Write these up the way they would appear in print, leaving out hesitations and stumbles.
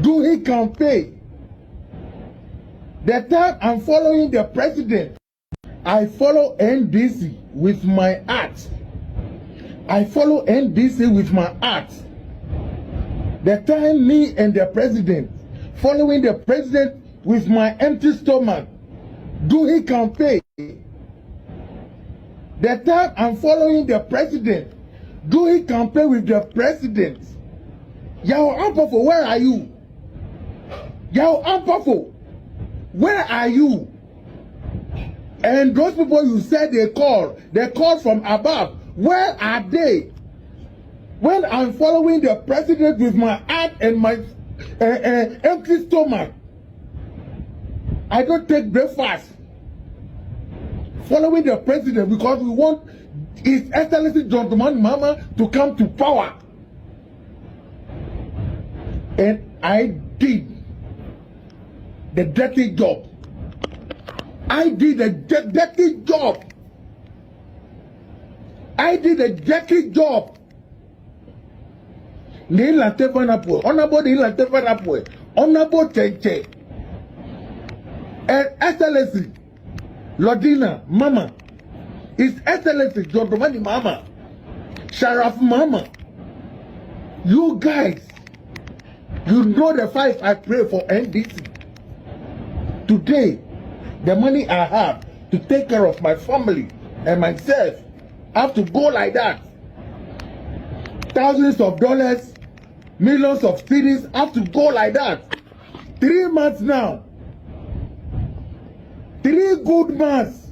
do he campaign? The time I'm following the president, I follow NDC with my heart. I follow NDC with my heart. The time me and the president, following the president with my empty stomach, do he campaign? The time I'm following the president, do he campaign with the president? Yao Ampafo, where are you? Yao Ampafo, where are you? And those people you said they call from above, where are they? When I'm following the president with my heart and my empty stomach, I don't take breakfast. Following the president because we want His Excellency John Dramani Mahama to come to power. And I did the dirty job. I did a dirty job. I did a dirty job. Honorable Cheche. And Excellency Lordina Mama. His Excellency John Dramani Mahama. Sharaf Mama. You guys, you know the fight I pray for NDC. Today, the money I have to take care of my family and myself have to go like that. Thousands of dollars, millions of cities have to go like that. 3 months now. 3 good months.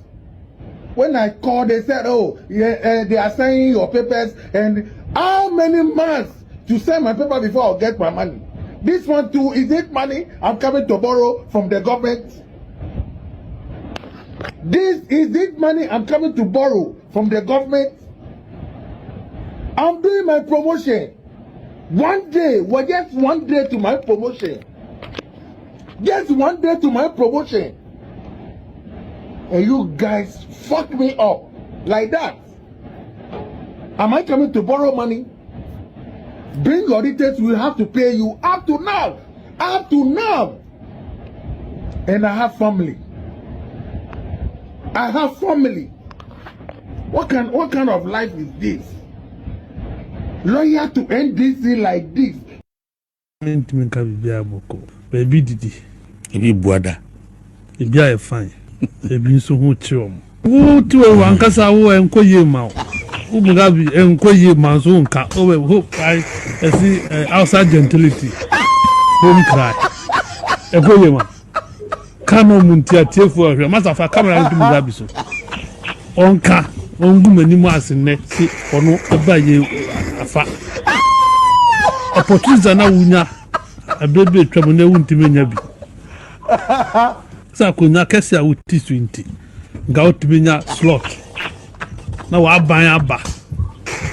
When I called, they said, oh, yeah, they are signing your papers. And how many months to sign my paper before I'll get my money? This one too, is it money I'm coming to borrow from the government? Is it money I'm coming to borrow from the government? I'm doing my promotion. One day, well, just 1 day to my promotion. Just 1 day to my promotion. And you guys fuck me up like that. Am I coming to borrow money? Bring your details, we have to pay you up to now. Up to now. And I have family. I have family. What kind of life is this? Lawyer to NDC like this. Baby Didi. Ibi buada. Ibi are fine. Ibi so hu chiom. Wo ti we wankasa wo enkoye ma. Wo mugabi enkoye ma so nka. O hope I see outside gentility. Home cry. Enkoye ma. Kano muntia tiefo ahwe. Masafa camera ntu mugabi so. Onka ongu manimu asenne si ono abaye afa. Opportunity na wunya abebe twam na wuntime nya bi. Sa konya kese a wuti 20 ga wutime nya slot na wa ban aba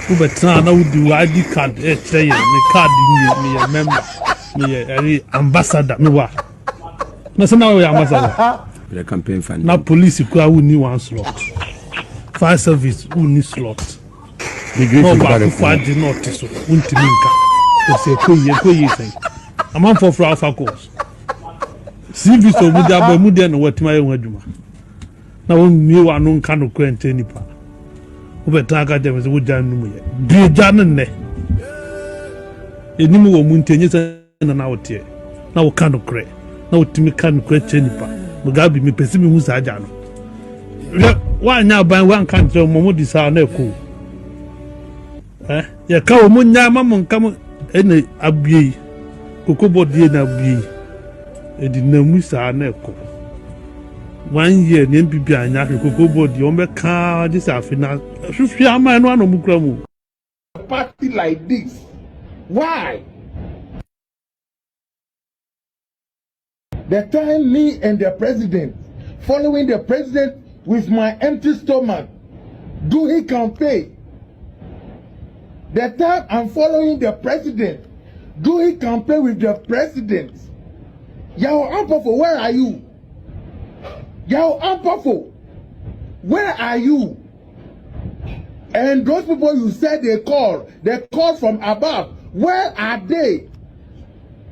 wo betra na wudi wa ID card kire ye me card ni ye member me ye ambassador me wa na se na we ambassador The campaign fund. na police ku a wuni one slot fire service wuni slot Migration no ba ku adi not so wuntime nka o se koye sen amam for alpha course CV so mu da ba mu de no watima ye wadwuma na won mi wa no nka no kwente nipa wo beta ka dem se wo jan no mu ye de jan ne enimu wo mu ntenye se na wote na wo ka no kre na wotimi ka no kwente nipa mugabi mi pesi mi hu sa aja no wa nya ban wa nka ntre mo mu di sa na ko ye ka wo mu nya ma mo nka mo ene abie kokobo die na abie edi na musa na eko 1 year ni mbibi anya kokobo die o me ka dis afina hwehwe ama no ano mukra mu party like this. Why? The time me and the president, following the president with my empty stomach, do he campaign? The time I'm following the president, do he campaign with the president? Yao Ampafo, where are you? Yao Ampafo, where are you? And those people you said they call from above, where are they?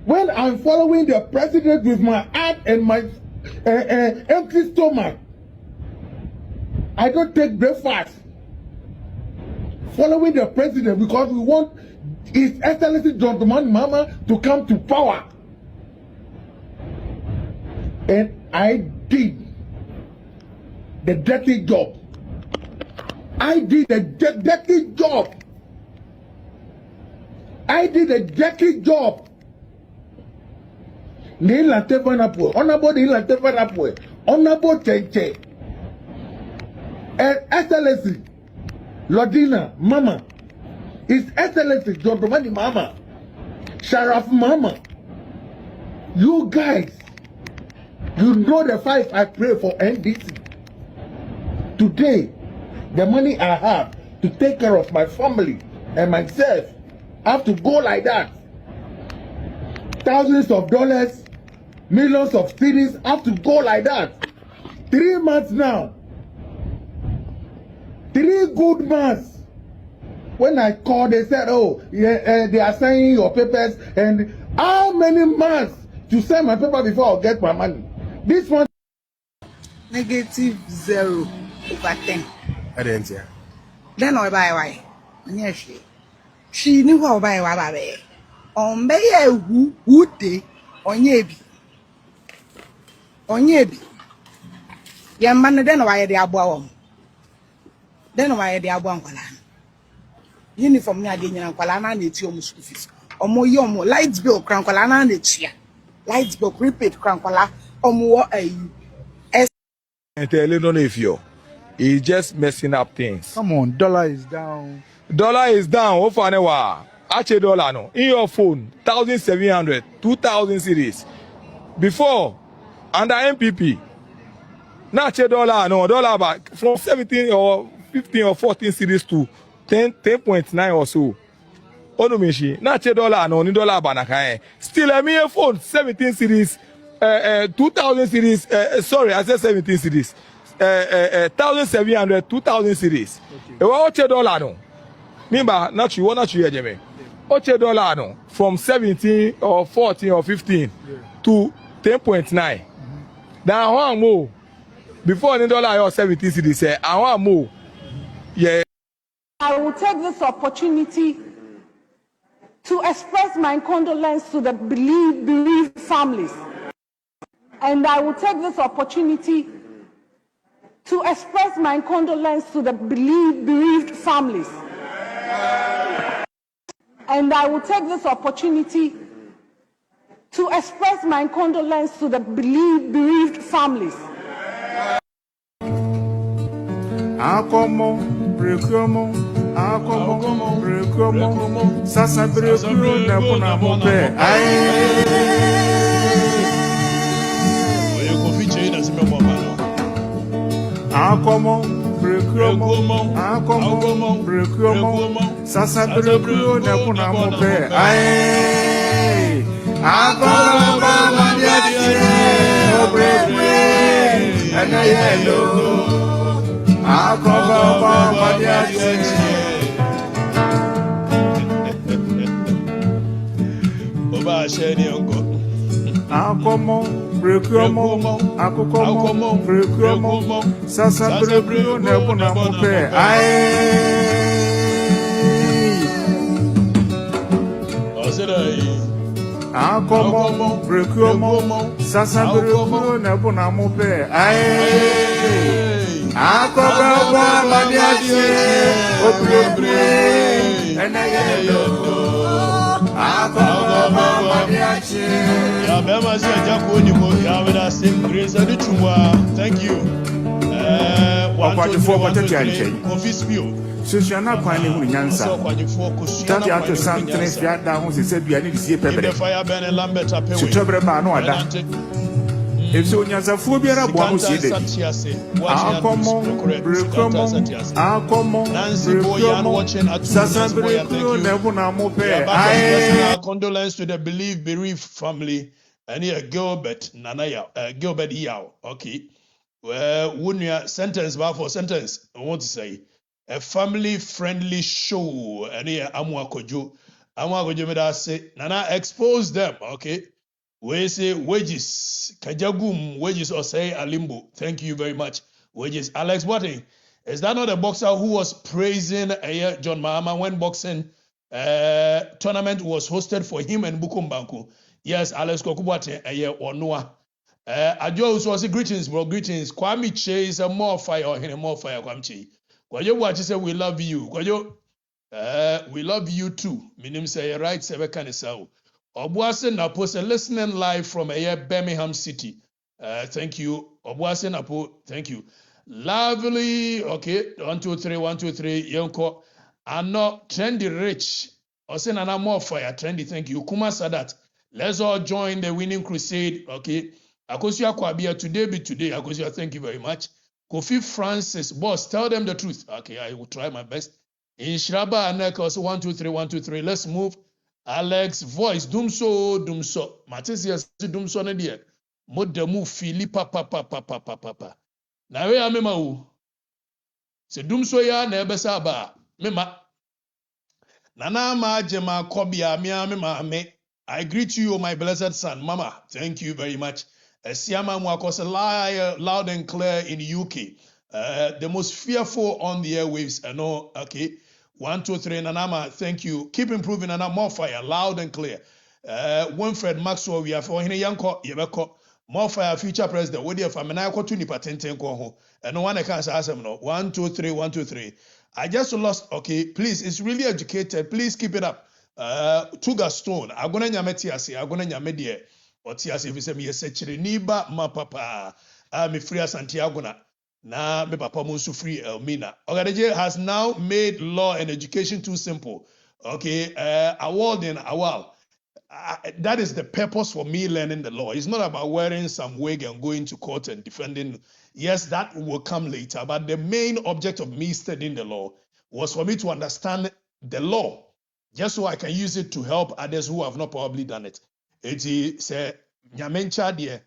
When I'm following the president with my heart and my empty stomach, I don't take breakfast. Following the president because we want His Excellency John Dramani Mahama to come to power. And I did the dirty job. I did the dirty job. I did a dirty job. Honorable Cheche. And Excellency Lordina Mama. His Excellency John Dramani Mahama. Sharaf Mama. You guys, you know the fight I pray for NDC. Today, the money I have to take care of my family and myself have to go like that. Thousands of dollars, millions of cities have to go like that. 3 months now. 3 good months. When I called, they said, oh, yeah, they are signing your papers. And how many months to sign my paper before I get my money? This one. -0/10. I didn't hear. Then I buy why. Yes, she knew how buy why. On bay who day on yebi. On yebi. Young man, then why they are bound. Then why they are bound. Uniform near the Yanqualana needs your school fees. Or more yomo, lights bill, crankolana needs ya. Lights bill, prepaid crankola, or more a And tell you, don't know if you're. He's just messing up things. Come on, dollar is down. Dollar is down. What for an hour? Actually, dollar no. In your phone, 1,700, 2,000 series. Before, under MPP, not dollar no dollar back from 17 or 15 or 14 series to 10.9 or so. Onumishi, not dollar no ni dollar banakae. Still a mere phone 17 series, 2,000 series. Sorry, I said 17 series. 1,700, 2,000 series. What dollar no? Remember, not you hear me. What dollar no? From 17 or 14 or 15 to 10.9. Now I want more. Before the dollar or 17 series, I want more. Yeah. I will take this opportunity to express my condolence to the bereaved families. And I will take this opportunity to express my condolence to the bereaved families. And I will take this opportunity to express my condolence to the bereaved families. Akomo, brekomo, brekomo, sasa breko na kuna mope. Akomo, brekomo, brekomo, sasa breko na kuna mope. Akomo, mama diye, obreke, ana yelo. Akomo, brekomo, akomo, brekomo, sasa breko na kuna mope. Akomo, brekomo, sasa breko na kuna mope. Akoba madiache obrebe enayelo akoba madiache ya bema se jako ni mo ya weda sim grace adi tumwa. Thank you Okatakyie Afrifa Mensah confisbio Susana kwani hu nyansa tati ato santre fia da hu se duane disie pebre fire burn lambert apewe sutobre ba no ada Efso nyansa fu biara bo hu sie de akomo brekomo akomo brekomo sasa breko na bu na mo pe condolence to the bereaved family and here Gilbert Nanaya Gilbert Yao. Okay, well wunya sentence ba for sentence I want to say a family friendly show and here Amwa Kojo Ama go jemeda say nana expose them, okay? We say wages, Kajagum, wages or say Alimbo. Thank you very much. Wages. Alex Boateng, is that not a boxer who was praising John Mahama when boxing tournament was hosted for him and Bukum Banku? Yes, Alex Kokubwate, Onua. Ajo also say greetings, bro. Greetings. Kwame Che is a more fire or him more fire, Kwame. Kwajo watch say we love you. Kwajo, we love you too. Minim say right, Sebeka Nisao. Obuase Napo say listening live from Birmingham City. Thank you. Obuase Napo, thank you. Lovely. Okay, 1, 2, 3, 1, 2, 3. Yonko. Ano trendy rich. Ose nana more fire. Trendy, thank you. Kuma Sadat. Let's all join the winning crusade. Okay. Akosia Kwabia, today be today. Akosia, thank you very much. Kofi Francis, boss, tell them the truth. Okay, I will try my best. In Shraba Aneka, also 1, 2, 3, 1, 2, 3. Let's move. Alex voice dumso Matisias dumso ne de modemu fili papa na we amema wo se dumso ya na ebesa ba mema nana ma jema kobia me I greet you my blessed son mama, thank you very much. Siama mu akose loud and clear in UK, the most fearful on the airwaves. I know. Okay. 1, 2, 3, Nanama, thank you. Keep improving, and more fire, loud and clear. Winfred Maxwell, we have for him, Yanko, Yebeko, more fire, future president. What if I'm an Iko to Nipatenten Koho? And no one I can't ask him no. 1, 2, 3, 1, 2, 3. I just lost, okay, please, it's really educated. Please keep it up. Tuga Stone, I'm going to Yametiasi, I'm going to Yamedia, or Tiasi, if you say me a secretary, Niba, ma papa, I'm a free Santiago. Na me papa musu free Elmina. Okatakyie has now made law and education too simple. Okay, awarding awal. That is the purpose for me learning the law. It's not about wearing some wig and going to court and defending. Yes, that will come later. But the main object of me studying the law was for me to understand the law, just so I can use it to help others who have not probably done it. It say nyamencha dear.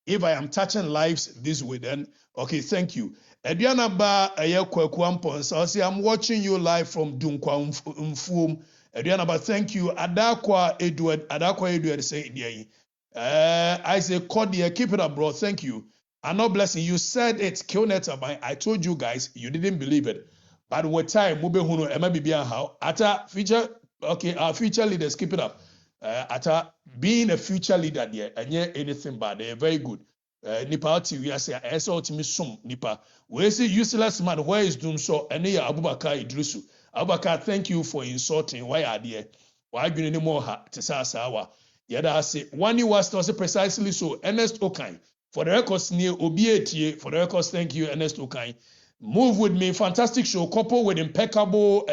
If I am touching lives this way, then okay, thank you. Ediana ba Kwampon, say I'm watching you live from Dunkwa Mfum. Ediana ba, thank you. Adakwa Edward say I say Kodia, keep it up, bro. Thank you. I'm not blessing. You said it, Killnet. I told you guys, you didn't believe it. But with time, Mube Huno, Emma Bibian how Ata future, okay, our future leaders, keep it up. Ata being a future leader there, and yeah, anything bad, they're very good. Nipa we are saying, I saw to sum Nipa. We say useless man, where is doom so? And yeah, Abubakar Idrisu. Abubakar, thank you for insulting. Why are there? Why do you need more to Sawa? Yada I say, one you was also precisely so. Ernest Okai. For the records near Obiatie, for the records, thank you, Ernest Okai. Move with me, fantastic show, couple with impeccable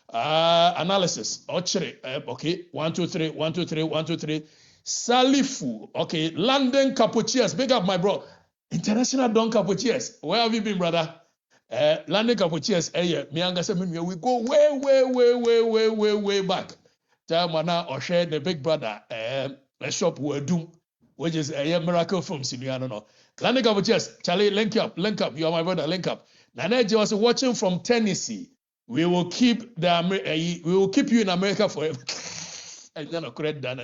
analysis. Okay, 1, 2, 3, 1, 2, 3, 1, 2, 3. Salifu, okay, London Capuchias, big up my bro. International Don Capuchias. Where have you been, brother? London Capuchias, we go way back. Mana Oshe, the big brother, a shop where doom, which is a miracle from Siniano. No. London Capuchias, Charlie, link up, you are my brother, link up. Nana was watching from Tennessee. We will keep you in America forever. I don't correct that.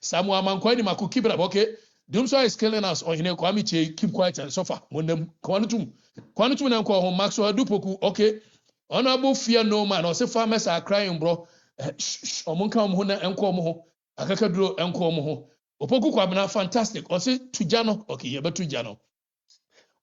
Samuel Mankwani Maku, keep it up, okay? Doomsday is killing us, or Kwame Che, keep quiet and suffer. When them Quantum and Kwahom Maxwell Dupoku, okay? Honorable fear no man, or say farmers are crying, bro. Omunka Mhuna and Quomo, Akakadro and Quomo. Opoku Kwabana, fantastic. Or say Tujano, okay, yeah, but Tujano.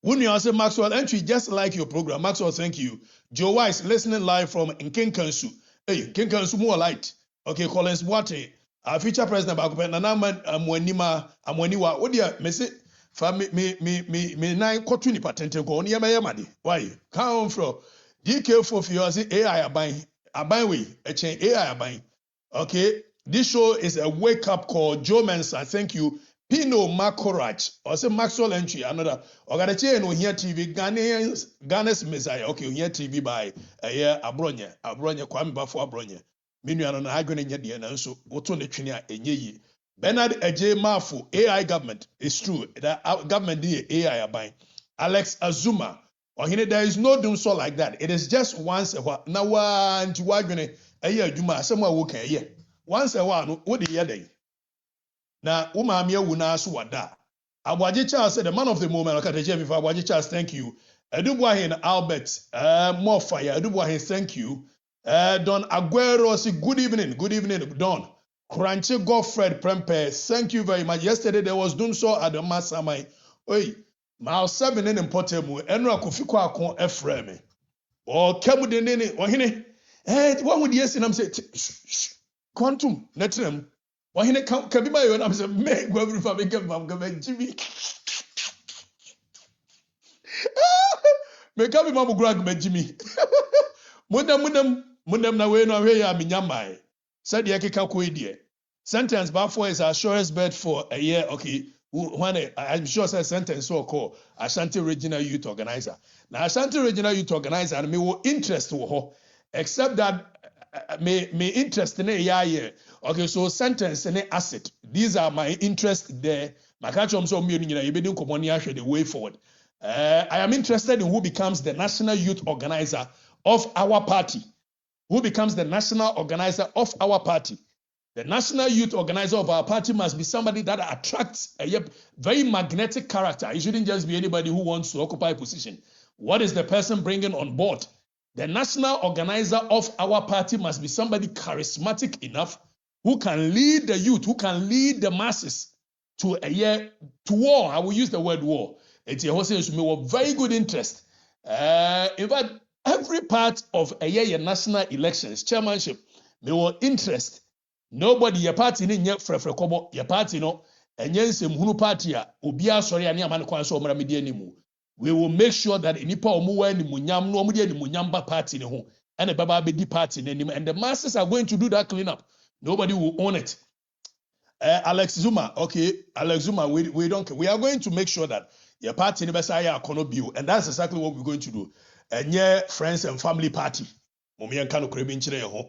Wouldn't you say Maxwell entry just like your program? Maxwell, thank you. Joe Weiss listening live from Nkenkansu. Hey, Nkenkansu more light. Okay, Collins Boate. Our future president Bakupe Nanama Amweniwa. What do you say? Me nine kotuni patente ko oni yamadi. Why? Come from DK for you AI abai we AI abai. Okay, this show is a wake up call. Joe Mensah, thank you. Pino Makorach, or say Maxwell entry, another. Okatakyie no here TV, Ghana's Messiah. Okay, here TV by Abronya, Kwame Bafo Abronya. Minu na agwene nya de na so woto ne twene a enye yi. Bernard Eje Mafu, AI government. It's true that government dey AI aban. Alex Azuma, Or there is no doom so like that. It is just once a while. Now one to wagone a year juma somewhere work a year. Once a while, what the year day. Now umamia wuna suwada. Awaji Charles said the man of the moment. Okatakyie Afrifa Awaji Charles, thank you. Edubwahin Albert, more fire. Edubwahin, thank you. Don Aguero, say good evening, Don. Crunchy Godfred Prempe, thank you very much. Yesterday there was doom so at the Masamai. Oi. Ma 7 in Portemu, Enra Kofiko Akon Efreme. Or Kemudene, or Hine. What would yes, and I'm saying, Quantum, Netrem. Or Hine Kabima, and I'm saying, make whoever if I make him, Jimmy. Make up Mamu Grag, Jimmy. Mundam na way no way ya minyamai. Said Yakika Kuidie. Sentence Bafo is our surest bet for a year, okay. When I'm sure say sentence so called Ashanti Regional Youth Organizer. Now Ashanti Regional Youth Organizer and me will interest wo except that me interest in a okay, so sentence and asset. These are my interest there. My catch so me you be doing the way forward. I am interested in who becomes the national youth organizer of our party. Who becomes the national organizer of our party? The national youth organizer of our party must be somebody that attracts a very magnetic character. It shouldn't just be anybody who wants to occupy a position. What is the person bringing on board? The national organizer of our party must be somebody charismatic enough who can lead the youth, who can lead the masses to war. I will use the word war. It's a very good interest. In fact, every part of a national elections, chairmanship, me will interest. Nobody your party ni nye frefre kobo your party no enye nsem party a obi asori ani amane kwan so omra media ni mu. We will make sure that nipa omuwa ni munyam no omudi ni munyamba party ne ho ene baba bedi party ne nim, and the masses are going to do that cleanup. Nobody will own it. Alex Zuma, okay, Alex Zuma, we don't care. We are going to make sure that your party ni besa ya kono biu, and that's exactly what we're going to do. Enye friends and family party. Momi enka no krebi nchire ye ho.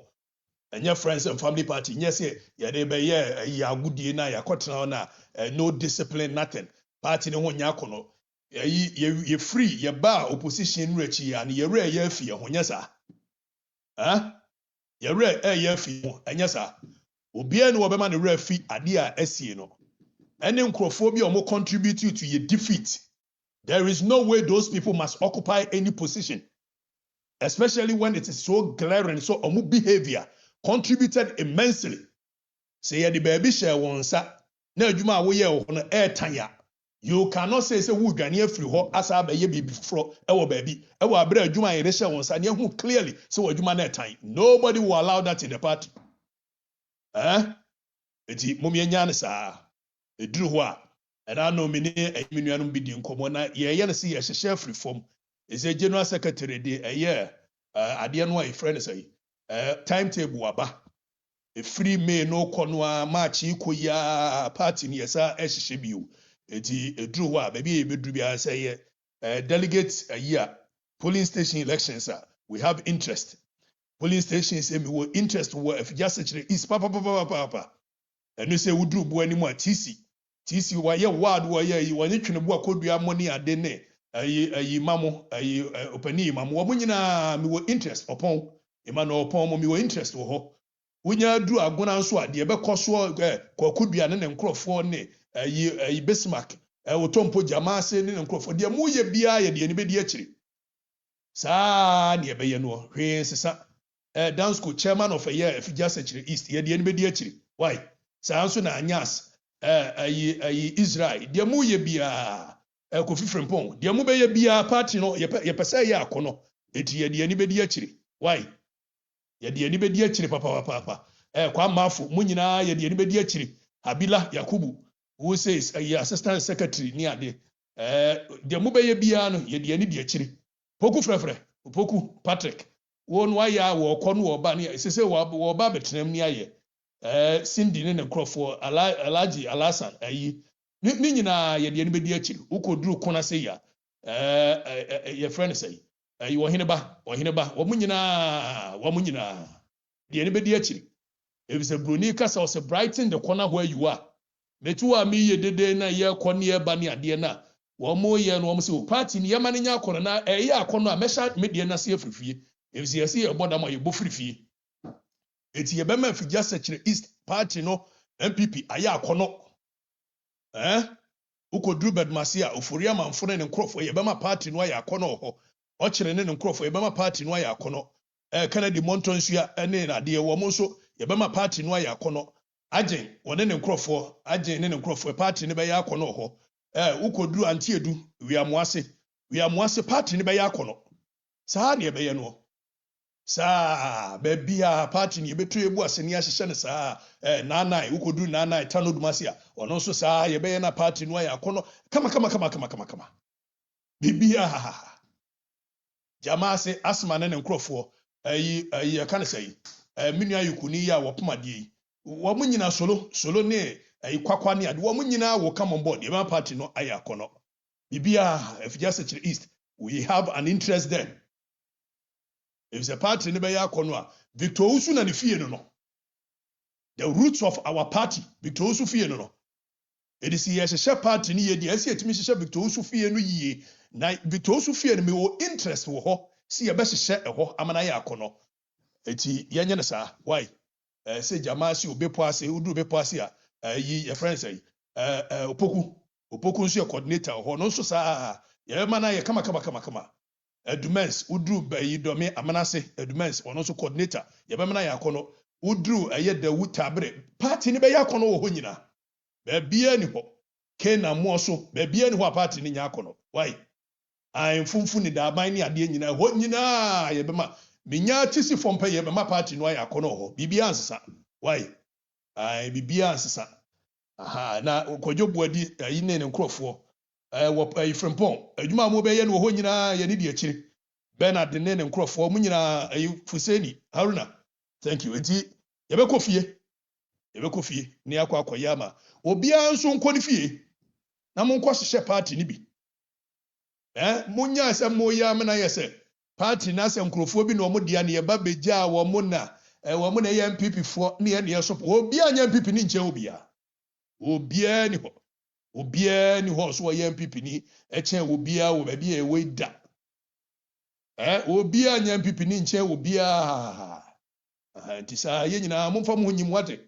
And your friends and family party, yes, yeah, they be ya good na ya kotna na no discipline, nothing. Party no one yakono. You free, you bar opposition rich and you rare ye fear when yes, sir. Huh? You rare ye fear, and yes, sir. Obian Waberman rare fee adia SCNO. And then more contribute to your defeat. There is no way those people must occupy any position, especially when it is so glaring, so omu behavior. Contributed immensely. Say the baby share one sa na adwuma wo ye wo no tanya. You cannot say wo dwane afiri ho asa ba ye bibi fro e wo baby e wo abra adwuma ye share one sa na hu clearly say wo adwuma na tan. Nobody will allow that in the party. Eti mom ye nya ne sa eduru ho a era no me ne enuanum bi di nkomo na ye ye ne se ye hye afiri fom. Is a general secretary de ade no a friend say timetable waba a free May no konwa march ya party ni yesa ehye biu eti edru ho a baby e bedru bia say delegates a year polling station elections we have interest. Polling stations say we will interest wo if just actually is papa and you say we do bo ani mo TC wa ye ward wo ye yi woni twene bo akodua money ade ne ayi mamo ayi opani mamo wo nyina me will interest upon Emmanuel Pomo mi wo interest wo ho wonya duru agona nso a de be koso kwakudua ne nkrofo ne ayi Bismarck wo tompo jamase ne nkrofo de mu ye bia ye de ni be di akiri sa ne be ye no hwe sesa dance school chairman of a year if just akiri east ye de ni be di akiri why sa nso na anyas ayi Israel de mu ye bia Kofi Frimpong de mu be ye bia party no ye pese ye akono eti ye de ni be di akiri why yedi eni bedi akiri papa kwa mafu munyina yedi eni bedi akiri Habila Yakubu who says assistant secretary ni ade de mu beye bia no yedi eni di akiri poku frefre poku Patrick won wa ya wo kono wo ba ne sese wo ba betenam ni aye Cindy ne nkrofo Alaji Alasan ni nyina yedi eni bedi akiri ukoduru kona se ya ye friend say wo hineba wo munyina de ene bedi akiri if say broni kasa o say brighten the corner where you are metu a me ye dede na ye kone e ba ne ade na Womo ye no say party ni yama nya akono na eye akono a mesha media na se afrifie. If see see e boda ma ye bofrifie. Eti ye bema afija sechere East party no MPP aye akono. Ukodru bedmasi a ofori amanfo ne nkrofo ye bema party no aye akono ho. Ochere ne nkrofo ye bema party no aye akono. Kennedy Montonsia ene na de wo mo so ye bema party no aye akono. Agen wone ne nkrofo agen ne nkrofo party ne be ya akono ho. Ukodru antiedu wiamuase party ne be ya akono. Saa ne be ye no. Saa bebia party ne betu ebu aseni ahihye ne saa nanai ukodru nanai tanodumase a ono so saa ye be ye na party no ya akono kama bibia jamaa se asma ne nkrofo ayi ka ne sai minu ayukuni ya wopomade yi wo munyina solo ne kwakwa ne ade wo munyina wo come on board the party no aya kono bibia if just secure East we have an interest then. If the party ne be ya kono a Victor Usu na ne fie no the roots of our party Victor Usu fie no it is here share party ni ye di esi etimi share Victor Usu fie no yie na Victor Usu fie no me wo interest wo ho si ye be share ho amana ya kono eti yenye ne sa why say jamaa si obepo ase udu bepo ase a yi your friends opoku nso ye coordinator ho no nso sa ye mana ye kama Edumens udru bayi domi amanase Edumens ono nso coordinator ye be mana ye akono udru de wutabre party ni be ye akono wo ho nyina be bia ni ho kena mo so be bia ni ho party ni nya akono why ai funfu ni da ban ni ade nyina ho nyina ye be ma minya tisi fompa ye be ma party no ya akono ho bibia ansesa why ai bibia ansesa aha na kwadwo buadi ayi ne nkrofo wo frempon adwuma mo be ye no ho nyina ye ni de akiri Bernard ne nkrofo mo nyina ayi Fuseni Haruna thank you enti ye be kofie ne akwa ma obia nso nkoni fie na mo nkɔ hyehyɛ party ni bi munya asɛm mo ya me na yɛsɛ party na asɛm nkrofo bi na ɔmo dia ne yɛba begya wɔ mo na yɛ MPP fo ne yɛ ne yɛ so obia nya MPP ni nkyɛ obia ni ho so yɛ MPP ni ɛkyɛn obia wo ba bi ɛwɔ da obia nya MPP ni nkyɛn obia nti saa yɛ nyina mo mfa mo nyim wate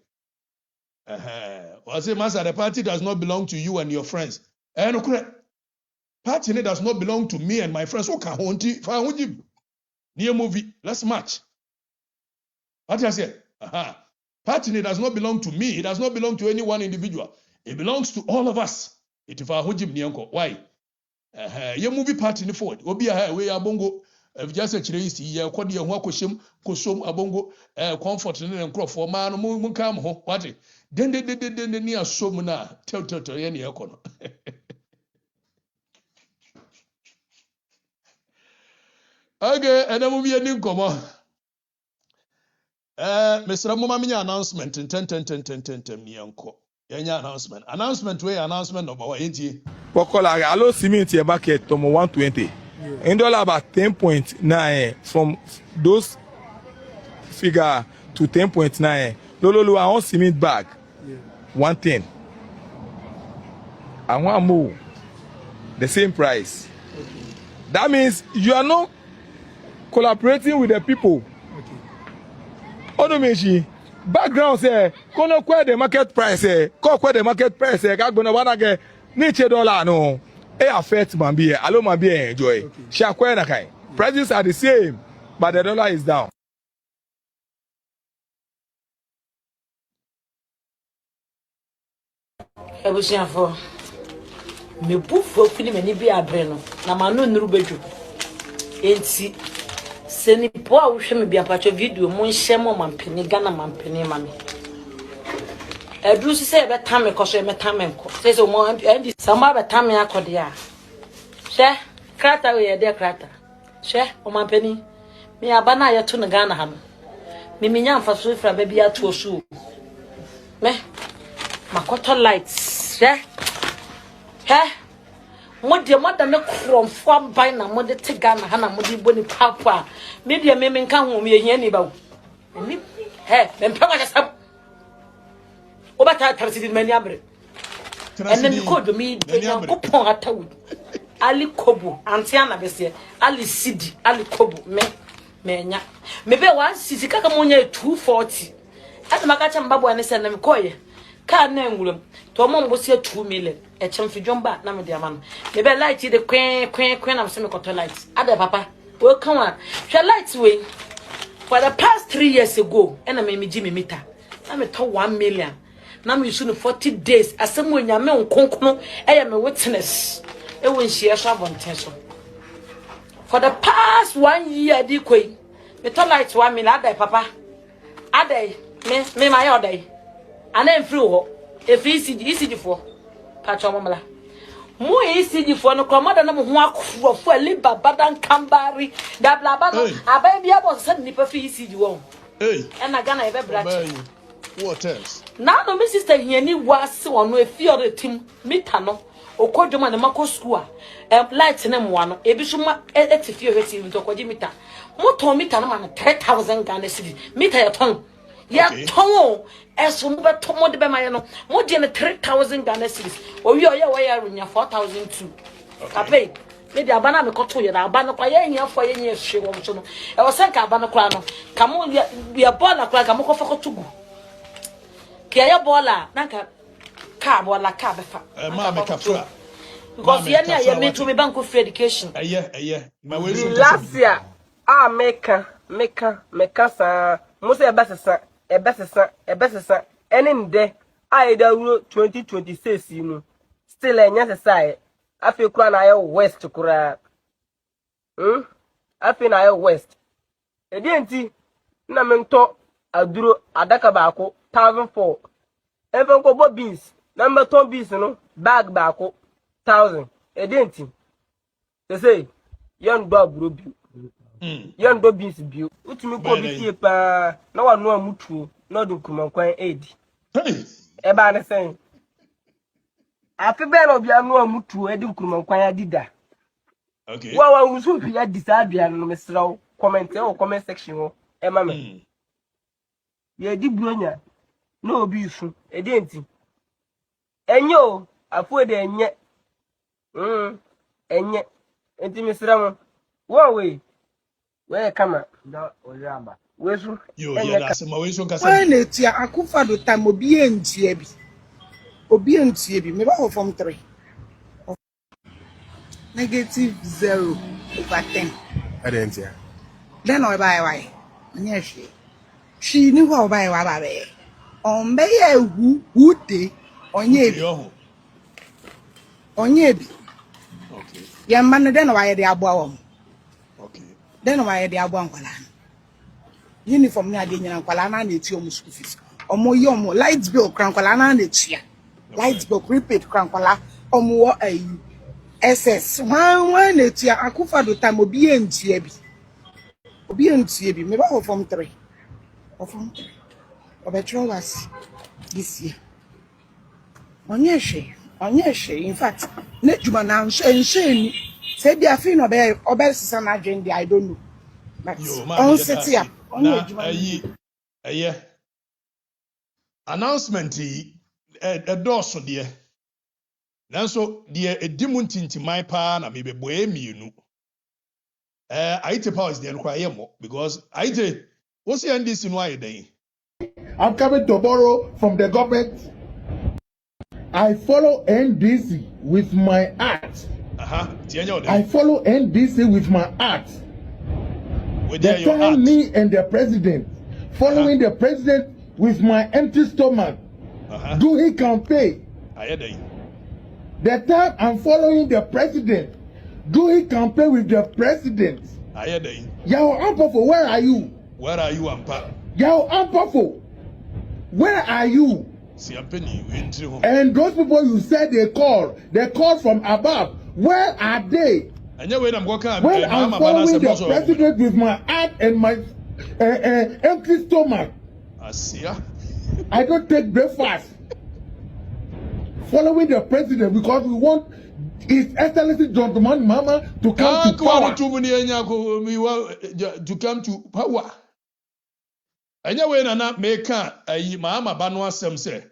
I say master the party does not belong to you and your friends no correct party does not belong to me and my friends who can honti fa honji near movie let's match what I say party does not belong to me it does not belong to any one individual it belongs to all of us it fa honji ni enko why ye movie party ni forward obi we abongo if just a chire isi ye kwode ye ho akohyem kosom abongo comfort ne nkrofo ma no mun kam ho what den ni asom na tel ye ne ekono okay and then we are nkomo Mr. Mama minya announcement ten ni enko yenya announcement we announcement number 1 enti Pokola allo cement e bucket tomo 120 in dollar about 10.9 from those figure to 10.9 lolo I want cement bag 110 I want more the same price that means you are not collaborating with the people odomeji background say kono kwa the market price kwa the market price ka gbona wana ge ni $2 no e affect man be allo man be enjoy sha kwa na kai prices are the same but the dollar is down ebusiafo me bufo fini mani bi abre no na manu nuru bedu enti seni po a wo hwe me bi apacho video mo nhye mo mampeni Ghana mampeni ma me edu se be tam me koso me tam me nko se mo andi samba be tam me akode a hwe krata we de krata hwe o mampeni me abana ye to ne Ghana ha no me minya mfa so fra ba bi ato so me makoto lights hwe mode ne kromfo aban na mode te Ghana ha na mode boni papa media me nka ho me yehia ni bawo ni me mpaka kasa obata tarisi di mani abre enen ko do mi de ya kopon atawu Ali Kobu, Antiana Bessie, Ali Sidi, Ali Kobu, menya. Maybe once Sisi Kakamonia 240. At the Makacham Babu and send them coy. Can't name them. To a mom was here 2 million. A chum for John Bat, Namadia. Maybe I like the queen of semi-cotton lights. Ada papa, well, come on. Shall lights way. For the past 3 years ago, and I made me Jimmy Mita. I'm a 1 million. Now you soon 40 days. As someone you may conquer, I am a witness. It will share travel tension. For the past 1 year, decoy. The lights 1 million, papa. A day, me my other day. And then through if easy for Pachamala. More easy for no commander number 1 for a liba, badan cambari, that blabba. I baby about suddenly for easy you won't. And I gonna have a branch. What else? Now, no, my sister, he any was on a few of the team, Mitano, or Kodjuma the Mako School, and lights in them one, a bishuma, a few of him to Kodimita. Moto Mitana, 10,000 Ghana City, Mita your tongue. Ya tongue, as soon as Tomo de Bemayano, more than 3,000 Ghana cities, or you are way in your 4,002. I pay. Maybe a banana cotton, a banana here for any years. She won't know. I was like a banana crano. Come on, we are born like a moko for to go. Kia bola, Nanka cab or la cabefa. Mamma Capra. Because you meant to be bank of education. A year. My way last year, I make sa, most a better son, and in there, I wrote 2026, you know, still a necessary. I feel crying I west to cry. I feel I west. A DNT, Namento, Aduro, Adakabako, 1,004. Even go beans, number 2 beans, no, bag bako, 1,000. A DNT. They say, young dog will be. Young dog beans be. Which me go be here, no one know mutu, no do come on quite 80. Eba saying. I feel better be a no mutu, I do come on quite dida. Okay. Well, I was hoping you decide and Mr. Comment section. Emma. Ye di bronya. No beef, a dainty. And yo, I put and yet. And yet, and Mr. Ramon. One way. Where come up? No, where's you? Yes, my way. When it's ya, I could find the time of being TB. Obian TB, maybe from 3. -0/10. I didn't hear. Then I buy why. Yes, she knew how by Wababe. On Bay who day on ye. On ye. Okay. Young man, then why they are born. Okay. Then why they are born. Uniform near the Yanqualana, it's your school fees. Or more young, lights bill, crankolana, and it's here. Lights bill, prepaid crankola, or more a SS. One, it's ya, I could find the time of being TB. Maybe from 3. Or from 3. Or better was this year. On your share, in fact, Netjuman and Shane said they are feeling or best son agenda, I don't know. But on set here, on your announcement, a dorsal dear. Nanso, dear, a dimuntin my pan, and maybe bohemi, you know. I take powers the inquiry because I did. What's the end this in why day? I'm coming to borrow from the government. I follow NDC with my art. I follow NDC with my art. They tell me and the president, following the president with my empty stomach. Do he campaign? The time I'm following the president, do he campaign with the president? Yao Ampofo, where are you? Where are you, Ampa? Yao Ampofo, where are you? And those people you said they call from above, where are they? When I'm following the president with my heart and my empty stomach, I don't take breakfast. Following the president because we want His Excellency John Dramani Mahama to come to power. To come to power. Anyway, na make Mahama Banwa Sem say.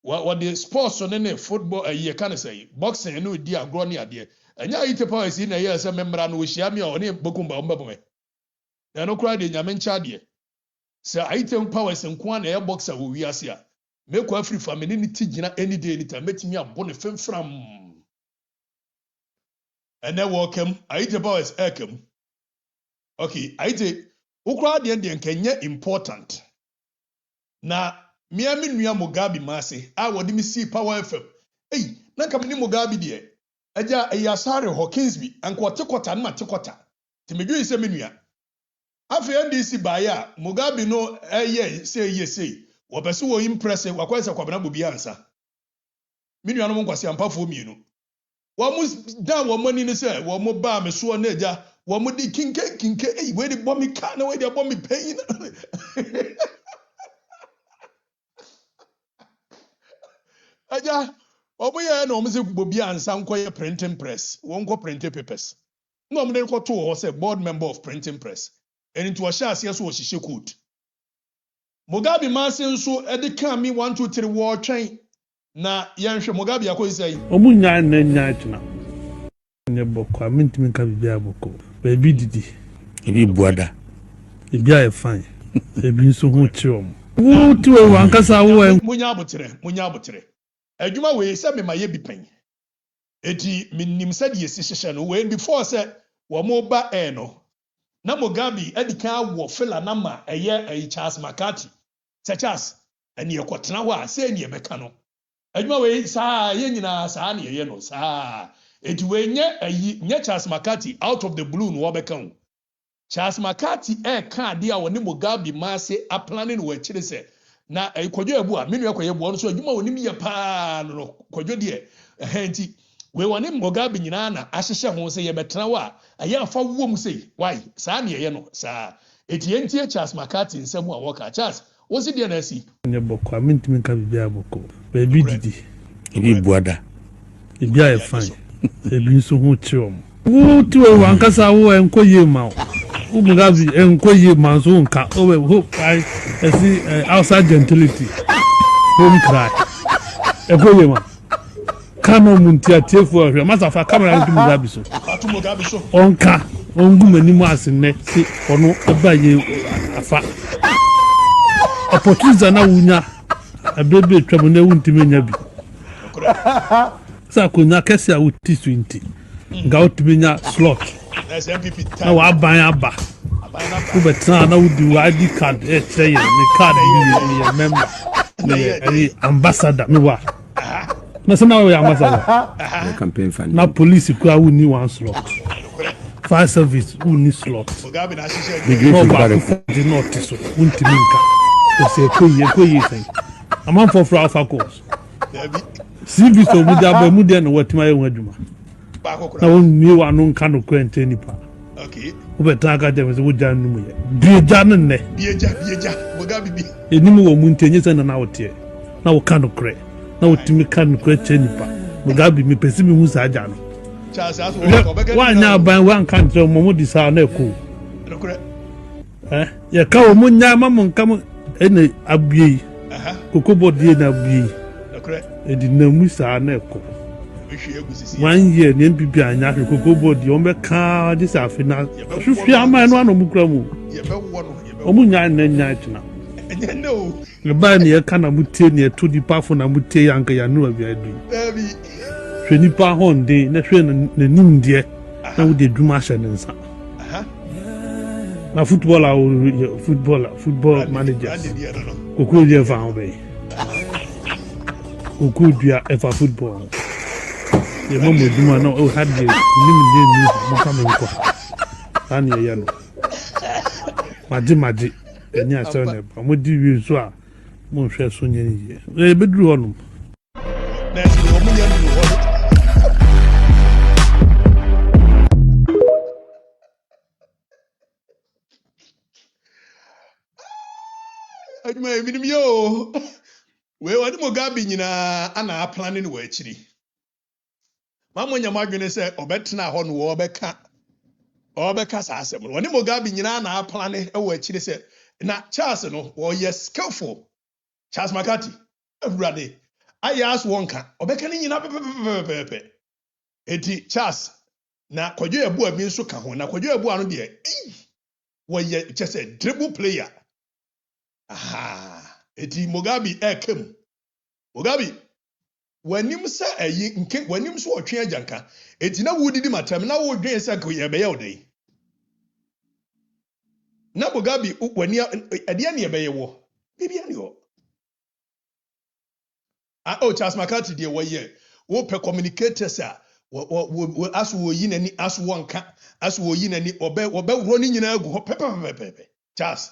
What the sports on any football a year can say boxing no dia growing idea. anya ite powers na ye se membra no hia me o ne bokumba ombebome na no kura de nyame ncha de se ite powers nko na ye boxer wo wiase a meko Afrifa me ni tigina any day any time metimi abo ne femfram ene welcome ite powers ekem okay ite ukura de nkenye important na miami nua Mugabe mase a wodi mi see Power FM na kam ni Mugabe de aja ayasare Hawkinsby anko tekota na tekota timedwe ise menua afi NDC baya Mugabe no say wo pese wo impress wakwese kwabena bobi ansa menua no nkwase ampafo mienu wo mu da wo mani ni se wo mu ba me so na aja wo mu di kinke we di bomi ka na we di bomi pain aja oboye na omse bobi ansa nkoye printing press wonko printing papers no omde ko to ho say board member of printing press and into ashas yes wo hihye code Mugabe mase nso edika mi 1 2 3 wo twen na yenhwe Mugabe akoyisai omunya na nya tuna ne bokwa mintimi ka bibia boko baby didi ebi buada bibia e fine ebi nso ho chiom wo ti wo ankasa wo munya abotere adwuma we se me maye bi pen eti minnim se de yesi hyehye no we before se wo mo ba no na Mugabe edika wo fila na ma eye Charles Makati se Charles eni ekotena ho a se eni ebeka no adwuma we saa ye nyina saa ne ye no saa eti we nye Charles Makati out of the blue no obeka ho Charles Makati ka de a woni Mugabe ma se a planning wo akire se na kwadwo ebu a menu ekwaye bu no so adwuma woni miye pa no kwadwo de enti we woni Mugabe nyina na ahyehye ho se ye betena wa aye afa wo mu sei why saa ne ye no saa eti entie Charles Makati nsem a woka Charles wo si de na asi ne bokwa mintimi ka bibia boko baby didi ebi buada bibia e fine ebi nso ho chiom wo ti wo ankasa wo enkoye ma Mugabe enkoye ma so nka o hope I see outside gentility home cry enkoye ma kama muntia tefu ahwe masafa camera ndu Mugabe so onka ongu manimu asenne si ono abaye afa opportunity na wunya abebe twam na wuntime nya bi sa konya kese a wuti 20 nga wuntime nya slot na wa ban aba ubetana na wudi wa ID card chere ni card ni member ni ambassador mi wa na sana wa ambassador campaign fund na police ku awu ni one slot fire service uni slot Mugabe na hihye no ba di not so wuntime nka o se koye sen amam for alpha course CV so mu de na watima ye wadwuma na won mi wa no nka no kwente nipa okay ubeta ka dem se wuja num ye bieja ne bieja Mugabe bi enimu wo mu ntenye se na wote na wo ka no kre na wotimi ka no kre che nipa Mugabe mi pesi mi hu sa aja no Charles aso wo ka wa nya ban wa nka ntre mo di sa na eko kre ye ka wo mu nya ma mo nka mo ene abie kokobo die na abie kre edi na mu sa na eko 1 year ni MPP anya kokobo die o be ka di sa fina hwehwe ama no ano mukura mu ye be wo no omu nya na nya tuna enye no le ba ni e ka na mutie ni e to di pa fo na mutie yanka ya no abia du baby hwe ni pa honde na hwe na nim die na wo de dwuma hye ne nsa na football managers kokuru die fa obe kokuru dia efa football ye mo duma na o had the nim ni mo ka me ko ani ye no maji eni ase na ba mo di wi so a mo hwe so nye ni ye be duru honum na si o mo ye no ho aduma eminim yo we wadi Mugabe nyina ana planning wo akiri mamo nya madwene se obetena ho no obeka sa asem woni Mugabe nyina na planning wo akiri se na Charles no wo yes skillful Charles Makati everybody I ask wonka obeka ni nyina pepe eti Charles na kwadwo ebu abi nso ka ho na kwadwo ebu ano de wɔyɛ kyɛ sɛ dribble player aha eti Mugabe ekam Mugabe wanim sɛ ayi nke wanim so ɔtwe agyanka eti na wudidi matam na wodwen sɛ ko yɛ bɛyɛ odai na Mugabe wani ade ne yɛbɛyɛ wɔ bibia ne hɔ Charles McCarthy de wɔyɛ wo pɛ communicators a aso wo yi nani aso wonka aso wo yi nani obe woro ni nyina agu hɔ pɛpɛpɛpɛ Charles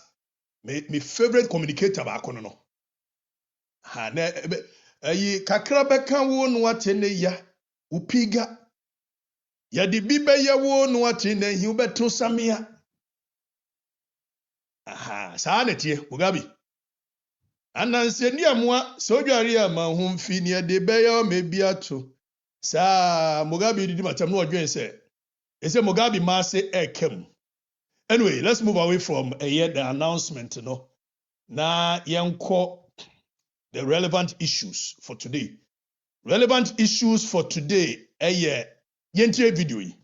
me favorite communicator ba kono no ha na ayi kakra bɛka wo no ate ne ya upiga ya de bi bɛyɛ wo no ate ne hi wobɛto samia aha saa ne tie Mugabe ananse ni amoa sɛ odware ama ho mfi ne de bɛyɛ me bi ato sa Mugabe didi matam no odwen sɛ ese Mugabe ma se ekam. Anyway, let's move away from the announcement no. Na yenko the relevant issues for today. Relevant issues for today yentre video yi.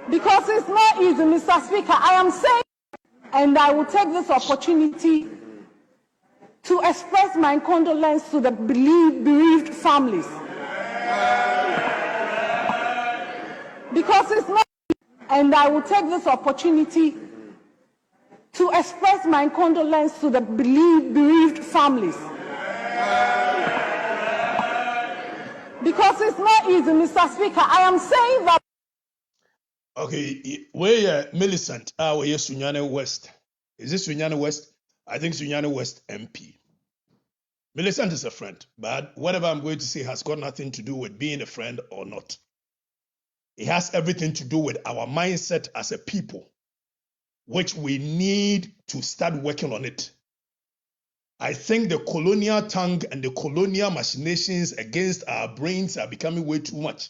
Because it's not easy, Mr. Speaker. I am saying, and I will take this opportunity to express my condolence to the bereaved families. Because it's not, and I will take this opportunity to express my condolence to the bereaved families. Because it's not easy, Mr. Speaker. I am saying that. Okay, where Millicent, where Sunyane West. Is this Sunyane West? I think Sunyane West MP. Millicent is a friend, but whatever I'm going to say has got nothing to do with being a friend or not. It has everything to do with our mindset as a people, which we need to start working on it. I think the colonial tongue and the colonial machinations against our brains are becoming way too much.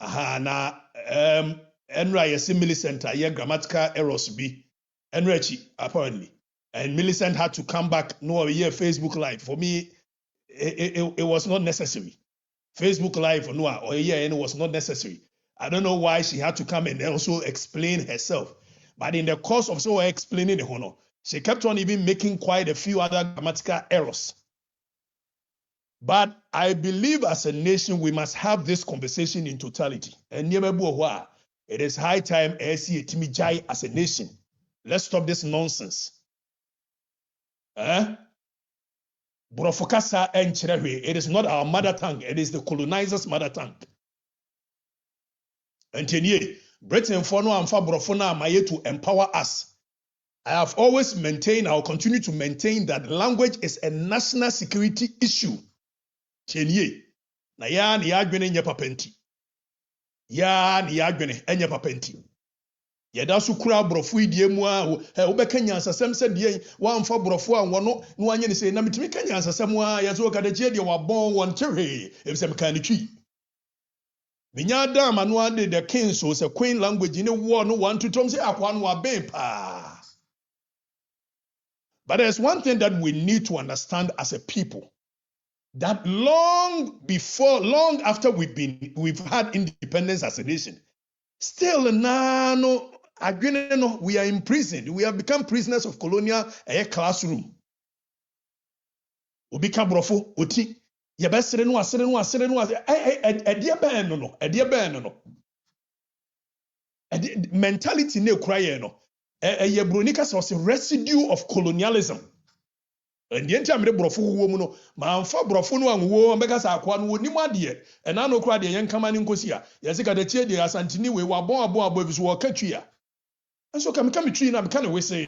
Enra yesi Millicent grammatical errors be Enrechi apparently. And Millicent had to come back no year Facebook Live. For me, it was not necessary. Facebook Live no or it was not necessary. I don't know why she had to come and also explain herself. But in the course of so explaining the honor, she kept on even making quite a few other grammatical errors. But I believe as a nation, we must have this conversation in totality. And it is high time as a nation. Let's stop this nonsense. It is not our mother tongue. It is the colonizer's mother tongue. And Britain for no and Fabrofona Maye to empower us. I have always maintained, I will continue to maintain that language is a national security issue. Chenye. Na ya ni adwene nye papenti. Ya ni adwene enye papenti. Yeda su kura brofo idie mu a wobeka nyansasem se de wamfa brofo a wono no anye ne se na mitimi ka nyansasem a yeso okadachie de wabon won tewe ebise meka ne twi. Minya dama no ade the king so se queen language ne wo no want to tom say akwa no aben pa. But there's one thing that we need to understand as a people, that long after we've had independence as a nation, still we are imprisoned. We have become prisoners of colonial classroom. We become brofo oti yebesere no asere mentality ne kura no Bronica was a residue of colonialism. And the entire brofo woman, my fa brofo no and wo because I quan would ni and I know cry the young command in Cosia. Yasika the chair, the Asantini, we were born above war country. And so come tree and I'm kind of say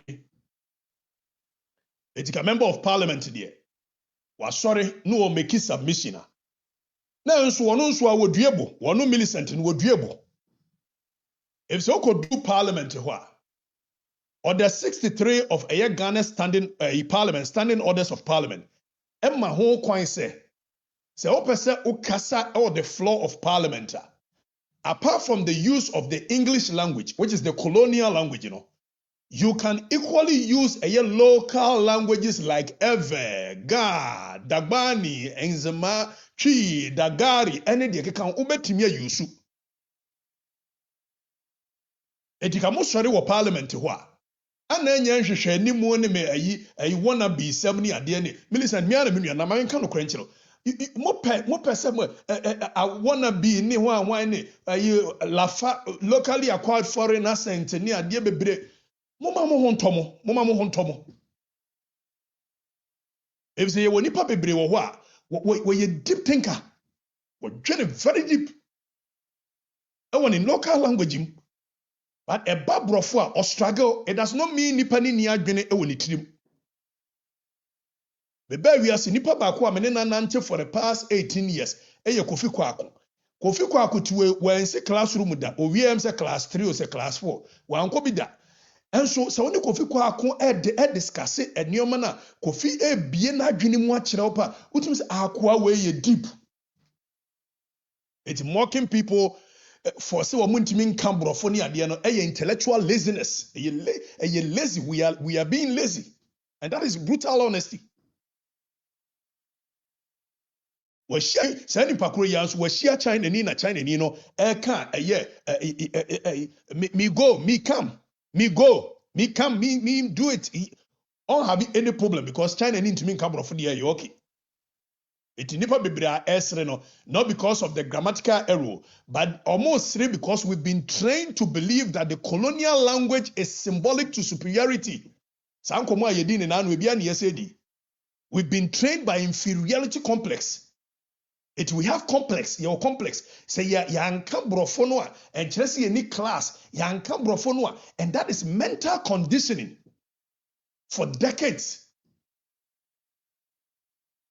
it's a member of parliament there. Was sorry, no make his submission. Now, so one would dribble, one no Millicent and would dribble. If so could do parliament, Order 63 of Ghana standing parliament, standing orders of parliament. Emma ho kwan say opese ukasa or the floor of parliament. Apart from the use of the English language, which is the colonial language, You can equally use a local languages like Ewe, Ga, Dagbani, Enzema, Chi, Dagari, any de can ubetimia yusu. Etikamu sorry wa parliament hwa. Ana nya nhwehwe ni mu ne me ayi wanna be 70 ade ne. Millicent me ana me nua na man kan no kwenkyero. Mo pɛ sɛ mo wanna be ni hwan ne ayi lafa locally acquired foreign accent ni ade bebre. Moma mo ho ntomo. If say when nipa bebre wo ho a, we ye deep thinker. We dwene very deep. E won in local language him. But a babrofo a or struggle, it does not mean nipa ni adwene e woni tirim. Bebe we as nipa ba ko a me na nante for the past 18 years. E ye Kofi Kwaku. Kofi Kwaku to we say classroom da. O we am say class 3 or say class 4. Wa anko bi da. And so when Kofi Kwaku e discuss enioma na Kofi e bie na adwene mu a kire opa utumi say akwa we ye deep. It's mocking people for say omo ntimi nka brofo ne ade no e intellectual laziness. E lazy, we are being lazy. And that is brutal honesty. We share say ni pakro ya so we share China ni na China ni no e ka me go, me come. Me go, me come, me do it. All have any problem because China need to mean come from the air. Okay. It nipa bebre esre no, not because of the grammatical error, but almost because we've been trained to believe that the colonial language is symbolic to superiority. Sankomo ayedi ne nanu ebia ne yesedi. We've been trained by inferiority complex. We have complex, your complex. Say ya anka brofo no a and chesi any class, ya anka brofo no a, and that is mental conditioning for decades.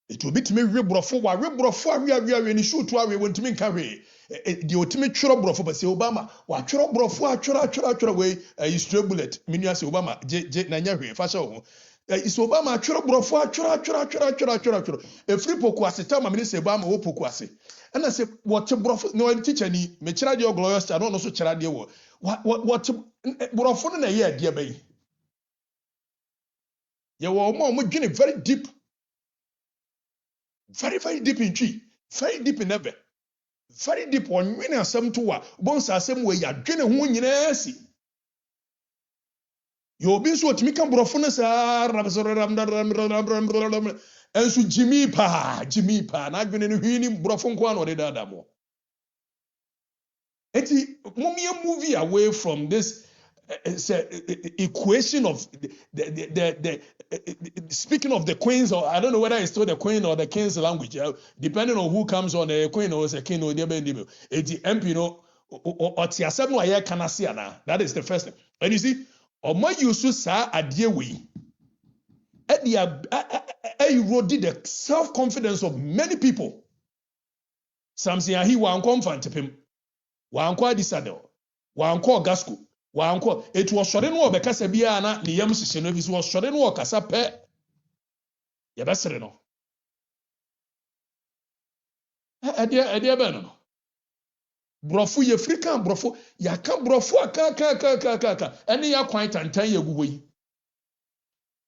It will be to me we brofo we ni shoot wa we want to me carry the ultimate churo brofo but say Obama wa churo brofo churo we is bullet minia say Obama je na nya hwe fa sha is Obama churo brofo churo e free poku ase tell me say Obama wo poku ase and I say what brofo no teacher ni me kira de glorious star no so kira de wo what brofo na ye de bai ye wo mo dwene very deep, very deep in tree, very deep in ebe, very deep on winning asem to wa bonsa asem we ya dwene ho nyina si. You be so to me can brofo na sa ensu Jimmy pa na dwene no hwini brofo nko an ode dada mo. Eti mommy movie away from this equation of the speaking of the queens, or I don't know whether it's still the queen or the king's language, depending on who comes on a queen or a king or the MP, no, or that is the first thing. And you see, or my use a dear way. Eroded the self-confidence of many people. Some say he won't confront him. One kwa disado, one kwa gasku, one kwa. It was shorten war because Biana, the Yams Sinovis was shorten war Casape. Yabasreno. A dear Benno. Brofu ye African brofu, ya can brofu ka. Any ya quite and 10 year way.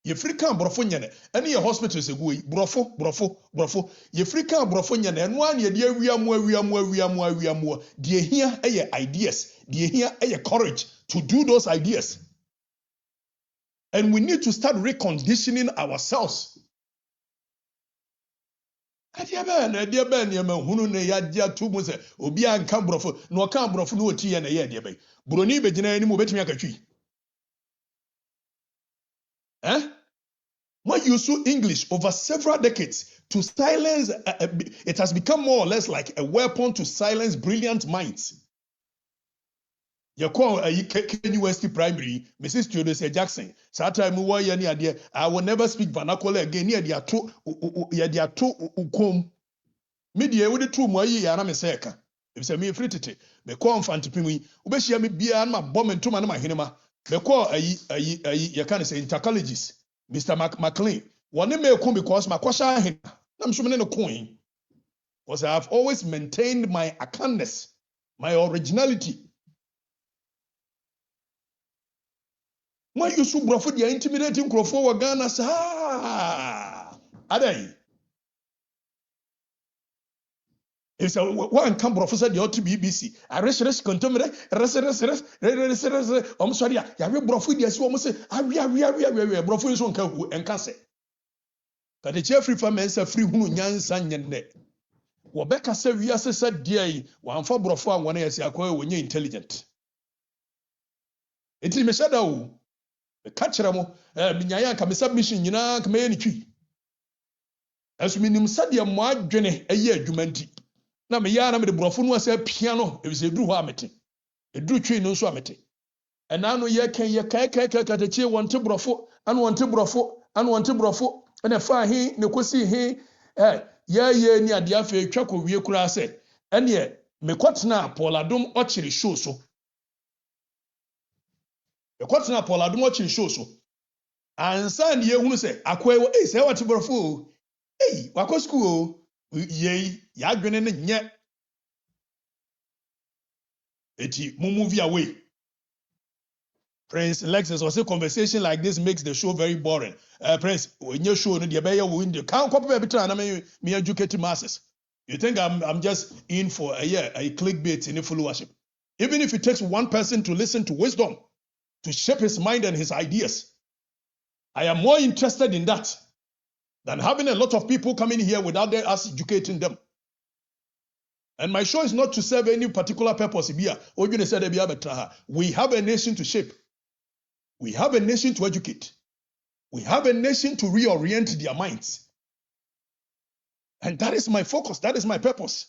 Ye African brofu nyane, any your hospital is a way, brofu. Ye African brofu nyane, and one ye dear we are more. Dear here a ideas, dear here a courage to do those ideas. And we need to start reconditioning ourselves. Dear Ben, hunu ne ya dia tu mu se obi an kan brofo no kan brofo no oti ye na ye de bai broni be gina ni mo betumi akatwi when you use English over several decades to silence it has become more or less like a weapon to silence brilliant minds. You call a University Primary, Mrs. Theodore Jackson. Saturday, I will never speak vernacular again. Near the two ukom. Media with the two more year and I'm a second. If say me free to take, me call Fantipimi, Ubeshia me be my bomb and two man my hinema. Me call you can say intercolleges, Mr. McLean. One may come because my question, I'm sure no coin. Because I have always maintained my kindness, my originality. Mo use brofo dia intimidating crofo wa Ghana sa. Adai. It's a one come professor the to BBC. I rest contemporary rest. I'm sorry, ya we brofo dia so mo say we brofo so nka hu enka se. Okatakyie Afrifa Mensah free hunu nyansa nyenne. Wo beka se wi asesa dia yi wan fa brofo an wona yesi akoy wonye intelligent. Enti me shada o. Me ka kire mo minyaya ka me submission nyina ka me ni twi. Asu minim sadia mo adwene eye adwuma nti. Na me ya na me de brofo no ase piano e bi se duru ho amete. E duru twi no so amete. E na no ye kan ye kai Okatakyie wonte brofo an wonte brofo na fa he ne kosi he ye ni ade afa etwa ko wie kura se ene me kotena Pauladom ochiri show so me kotena Pauladom ochiri show so ansa ne ye hunu se akoe se what brofo wako school ye ya adwene ne nye eti mu move away. Prince Lexus was a conversation like this makes the show very boring. Prince, when you show no the window, can't copy every time me educated masses. You think I'm just in for a clickbait in a followership? Even if it takes one person to listen to wisdom, to shape his mind and his ideas, I am more interested in that than having a lot of people coming here without us educating them. And my show is not to serve any particular purpose. We have a nation to shape. We have a nation to educate. We have a nation to reorient their minds. And that is my focus. That is my purpose.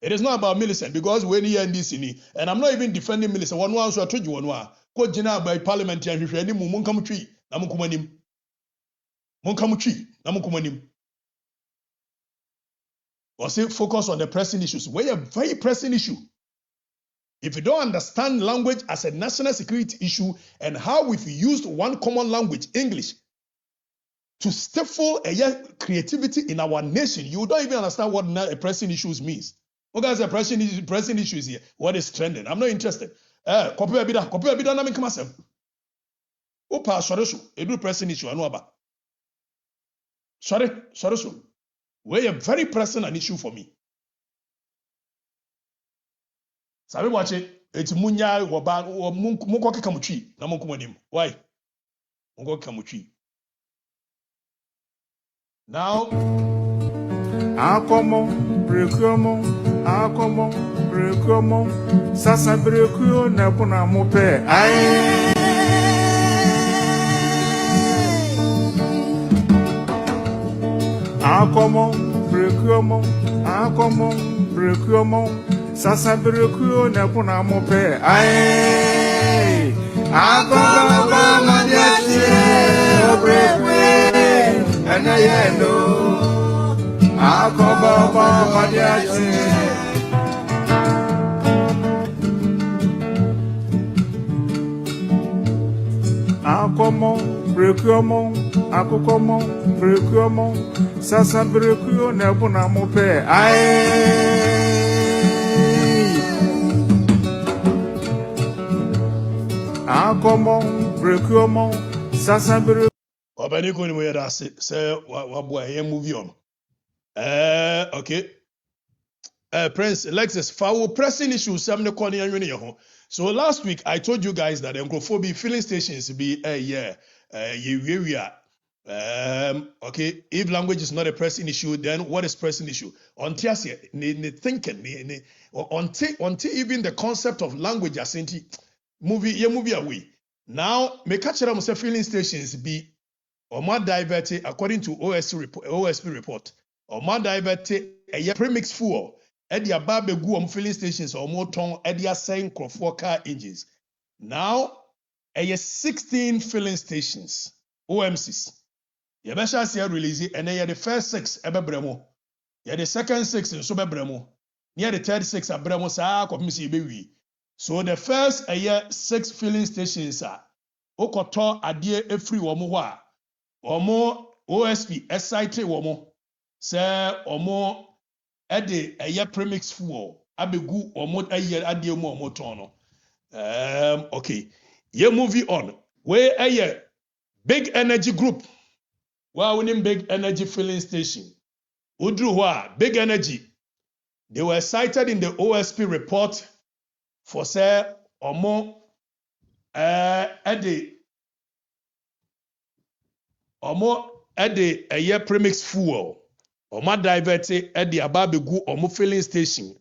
It is not about Millicent because when he and this in and I'm not even defending Millicent. One one so I told you one one. Ko jina by parliament and hwehwe ni mu nkamu twi na mu kumanim. Mu nkamu twi na mu kumanim. Was it focus on the pressing issues? We're a very pressing issue. If you don't understand language as a national security issue and how we've used one common language, English, to stifle creativity in our nation, you don't even understand what pressing issues means. What guys are pressing issues here? What is trending? I'm not interested. Copy abida na me come asem. Opa sorry so, edu pressing issue anu aba. Sorry so. We're a very pressing an issue for me. Sabi watch it. It's munya woba munko kamuchi na munko monim. Why? Munko kamuchi. Now Akomo brekomo sasa brekuo na kuna mope ai Akomo brekomo sasa brekuo na kuna mope ai Akomo madiache obrekwe anayendo Akomo madiache Akomo brekomo sasa brekuo na kuna mope ai Akomo brekomo sasa brekuo Obani ko ni mo yeda se wabua ye movie on. Okay. Prince Lexus foul pressing issues some ne corner anwene ye ho. So last week I told you guys that encophobia filling stations be okay, if language is not a pressing issue, then what is pressing issue? Until thinking, until even the concept of language as movie away. Now, me catch them say filling stations be or more diverted according to OSP report. Or more diverted a premix fuel at the above filling stations or more ton at the same car engines. Now, 16 filling stations, OMCs. Yabesha see release it, and then the first 6 ebebremo. Yeah, the second 6 in sobebremo. Near the third 6 a bremo sa komisi bewi. So the first 6 filling stations are Okoto adie efri womo wa. Omo OSP SIT womo. Se omo ede premix fuel abegu omo adie mo omo tono. Okay. Ye movie on. we a big energy group. Well, winning big energy filling station. Udruwa, big energy. They were cited in the OSP report for say or more at the a year premix fuel or more diverted at the ababegu or more filling station.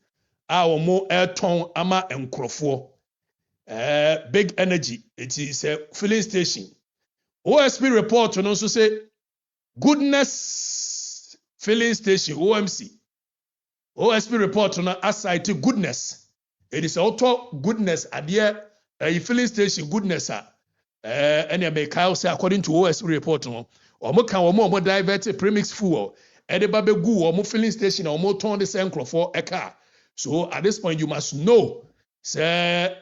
Our more air ton ama and crofo. Big energy. It is a filling station. OSP report and also say Goodness filling station OMC. OSP report on aside to goodness. It is also goodness at the filling station goodness. And you may say according to OSP report on or more diverted premix fuel. Ede babegu or more filling station or more turn the same for a car. So at this point you must know. Say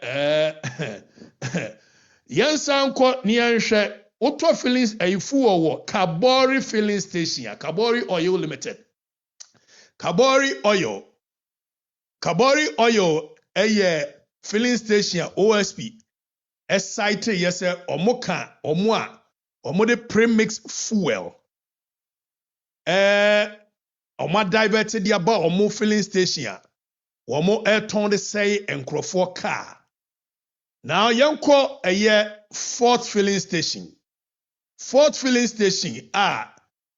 Yansan ko niyanshe auto filling a fuel Kabori filling station, Kabori Oil Limited. Kabori Oil a filling station OSP. A site yes omoka omwa omode premix fuel. Oma diverted the about omo filling station. Omo air turn the say and crofo car. Now yanko a year fourth filling station. Fourth filling station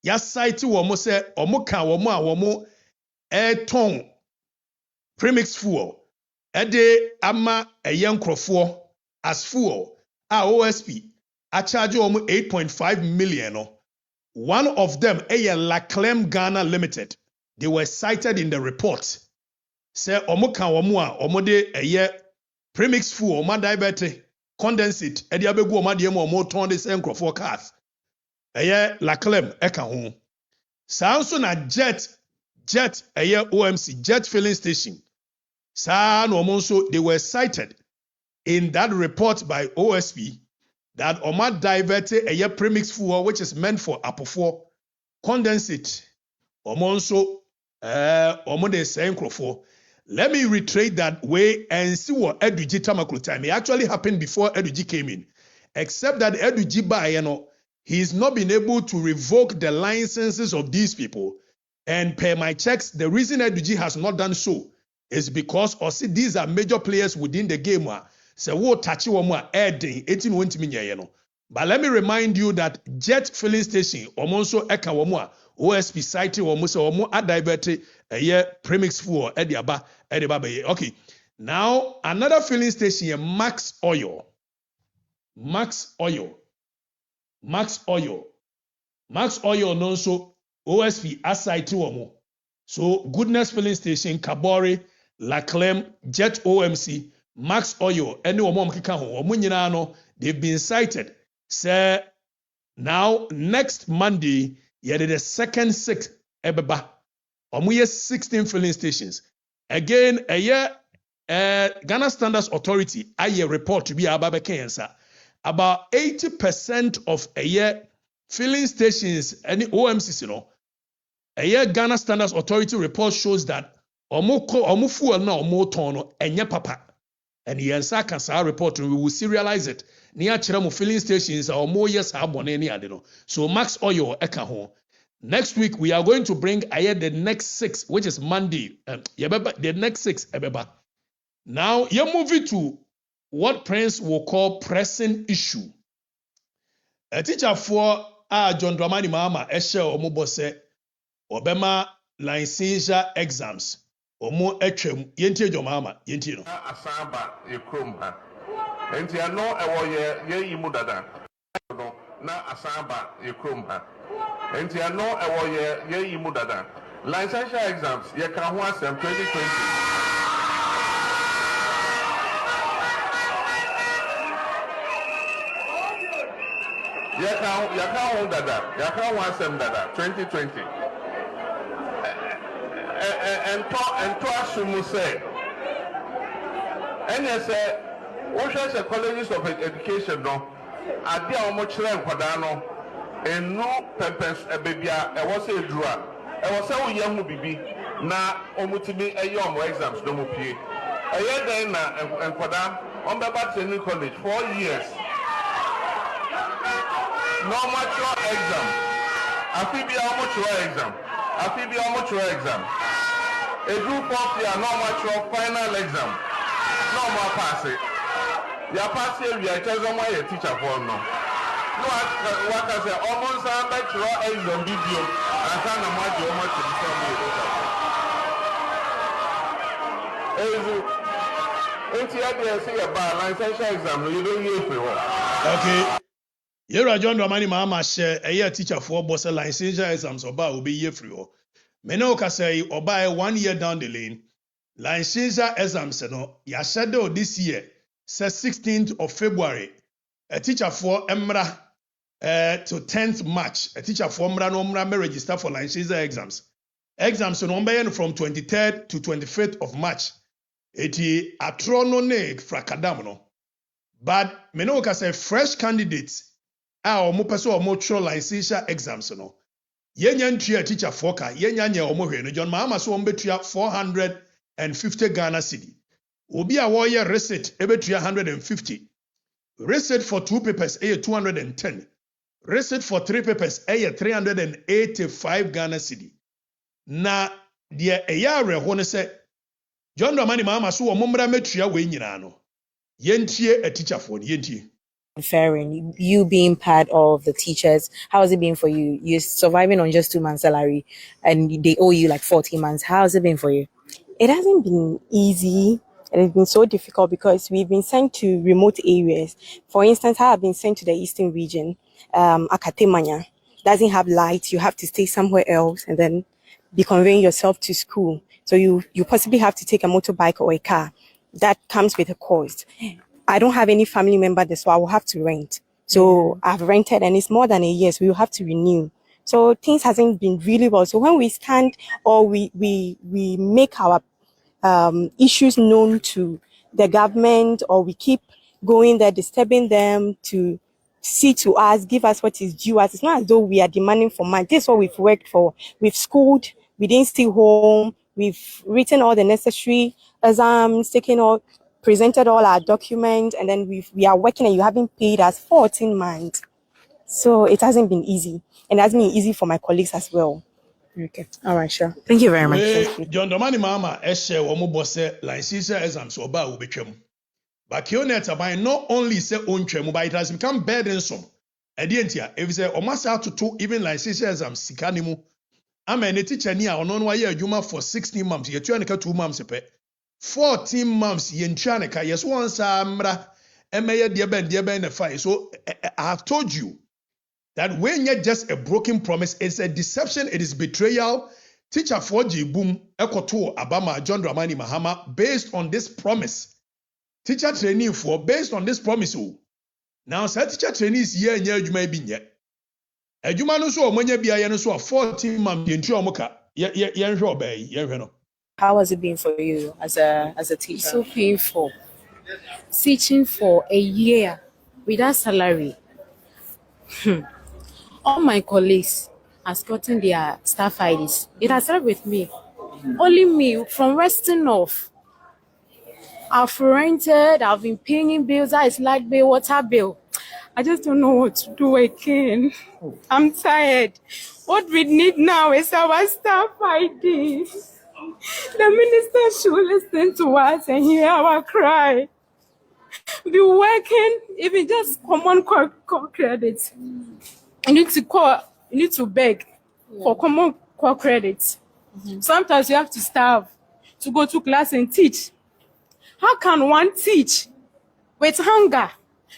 ya site womo say omoka womo air turn premix fuel. Ede ama a young crofo as fuel. OSP a charge omo 8.5 million. One of them a La Clem Ghana Limited. They were cited in the report. Say omoka omode a year premix fuel oma diverte condensate edi abegu oma de mo turn the same crop for cars. A year La Clem eka ho. Sa nso na jet a year OMC jet filling station. Sa no monso they were cited in that report by OSP that oma diverte a year premix fuel which is meant for apofo condensate omonso omo de same crop for. Let me reiterate that way and see what Eduji Tamaklo time. It actually happened before Eduji came in. Except that Eduji he's not been able to revoke the licenses of these people. And per my checks, the reason Eduji has not done so is because these are major players within the game. So what touch adding 18 But let me remind you that jet filling station omonso eka womo OSP site womo so womo adiverte a year premix fuel ediaba. Okay. Now another filling station Max Oil non so OSP aside to womo. So Goodness filling station Kabori La Clem Jet OMC Max Oil any womo mkeka ho womo nyina no they've been cited. Say now next Monday, you did the second 6 ebeba. Omuye 16 filling stations. Again, a year Ghana Standards Authority, a year report to be about 80% of a year filling stations, any OMCC, a year Ghana Standards Authority report shows that omu fuel na omu tono enye papa. And the answer report, we will serialize it. Near Chiramu filling stations or more yes so Max Oil eka ho. Next week we are going to bring the next 6, which is Monday. The next 6 ebeba. Now you move it to what Prince will call pressing issue. A teacher for John Dramani Mama eshe omo se obema licensure exams. Omo etwem yentie jo mama yentie no. Asamba ekrom ha. Enti ano ewo ye yimu dada. Na asamba ekrom ha. Enti ano ewo ye yimu dada. Licensure exams ye kan ho asem 2020. Ya kan ho dada. Ya kan ho asem dada 2020. And to assume say say the colleges of education no ade a omo kire nkwada no enu pempens ebebia e wo say edura e wo say wo yahu bibi na omutimi eye omo exams no mo pie eye den na nkwada on beba training college 4 years normal exam. Afibi exam. Afibi exam. A group of your normal final exam. Normal pass it. Your pass it, we are chosen by a teacher for no. No, what I say, almost a natural exam video. I can't imagine how much Okay. Yera John Dramani Mama share a year teacher for boss licensure exams oba will be year free. Meno ka say oba 1 year down the lane. Licensure exams no ya shadow this year says 16th of February. A teacher for Emra to 10th March. A teacher for Emra no Emra may register for licensure exams. Exams no from 23rd to 25th of March. Eti atrono ne frakadam no. But meno ka say fresh candidates omo pese omo tro licensure exams no. Yenya ntua teacher foka yenya nya omo hwe no John Mahama so omo betua 450 Ghana cedi. Obi a wo ye receipt ebetua 150. Receipt for 2 papers 210. Receipt for 3 papers 385 Ghana cedi. Na de eya reho ne se John Dramani Mahama so omo mra metua we nyina no. Yentie a teacher for yentie. Faring, you being part of the teachers, how has it been for you? You're surviving on just 2 months' salary and they owe you like 40 months. How has it been for you? It hasn't been easy. It has been so difficult because we've been sent to remote areas. For instance, I have been sent to the eastern region. Okatakyie doesn't have light. You have to stay somewhere else and then be conveying yourself to school. So you possibly have to take a motorbike or a car. That comes with a cost. I don't have any family member there, so I will have to rent. So I've rented and it's more than a year, so we will have to renew. So things hasn't been really well. So when we stand or we make our issues known to the government, or we keep going there, disturbing them to see to us, give us what is due us. It's not as though we are demanding for money. This is what we've worked for. We've schooled, we didn't stay home, we've written all the necessary exams, presented all our documents, and then we are working and you haven't paid us 14 months. So it hasn't been easy. And it hasn't been easy for my colleagues as well. Okay. All right, sure. Thank you very much. Thank you. John Dramani Mahama eshe omo bosse licensure exams oba obetwam. But Kionet by not only say ontwam, but it has become burdensome. Edientia, if say omasa to even licensure exams sikanimu. Amen, a teacher ni a ono no aye adwuma for 16 months, ye tua nka 2 months pe. 14 months yentranika yes once amra emeye de ben na fine. So I have told you that when you're just a broken promise, it's a deception, it is betrayal. Teacher for boom ekoto abama John Dramani Mahama based on this promise. Teacher training for based on this promise. Now say teacher training is here nya adwuma bi nye. Adwuma no so omonya bia ye no so 14 months yentua omoka ye hwe obey ye hwe no. How has it been for you as a teacher? It's so painful. Teaching for a year without salary. All my colleagues has gotten their staff IDs. It has started with me. Only me, from resting off. I've rented, I've been paying bills, ice light bill, water bill. I just don't know what to do again. I'm tired. What we need now is our staff IDs. The minister should listen to us and hear our cry. Be working, even just common core credits. You need to beg for common core credits. Sometimes you have to starve to go to class and teach. How can one teach with hunger?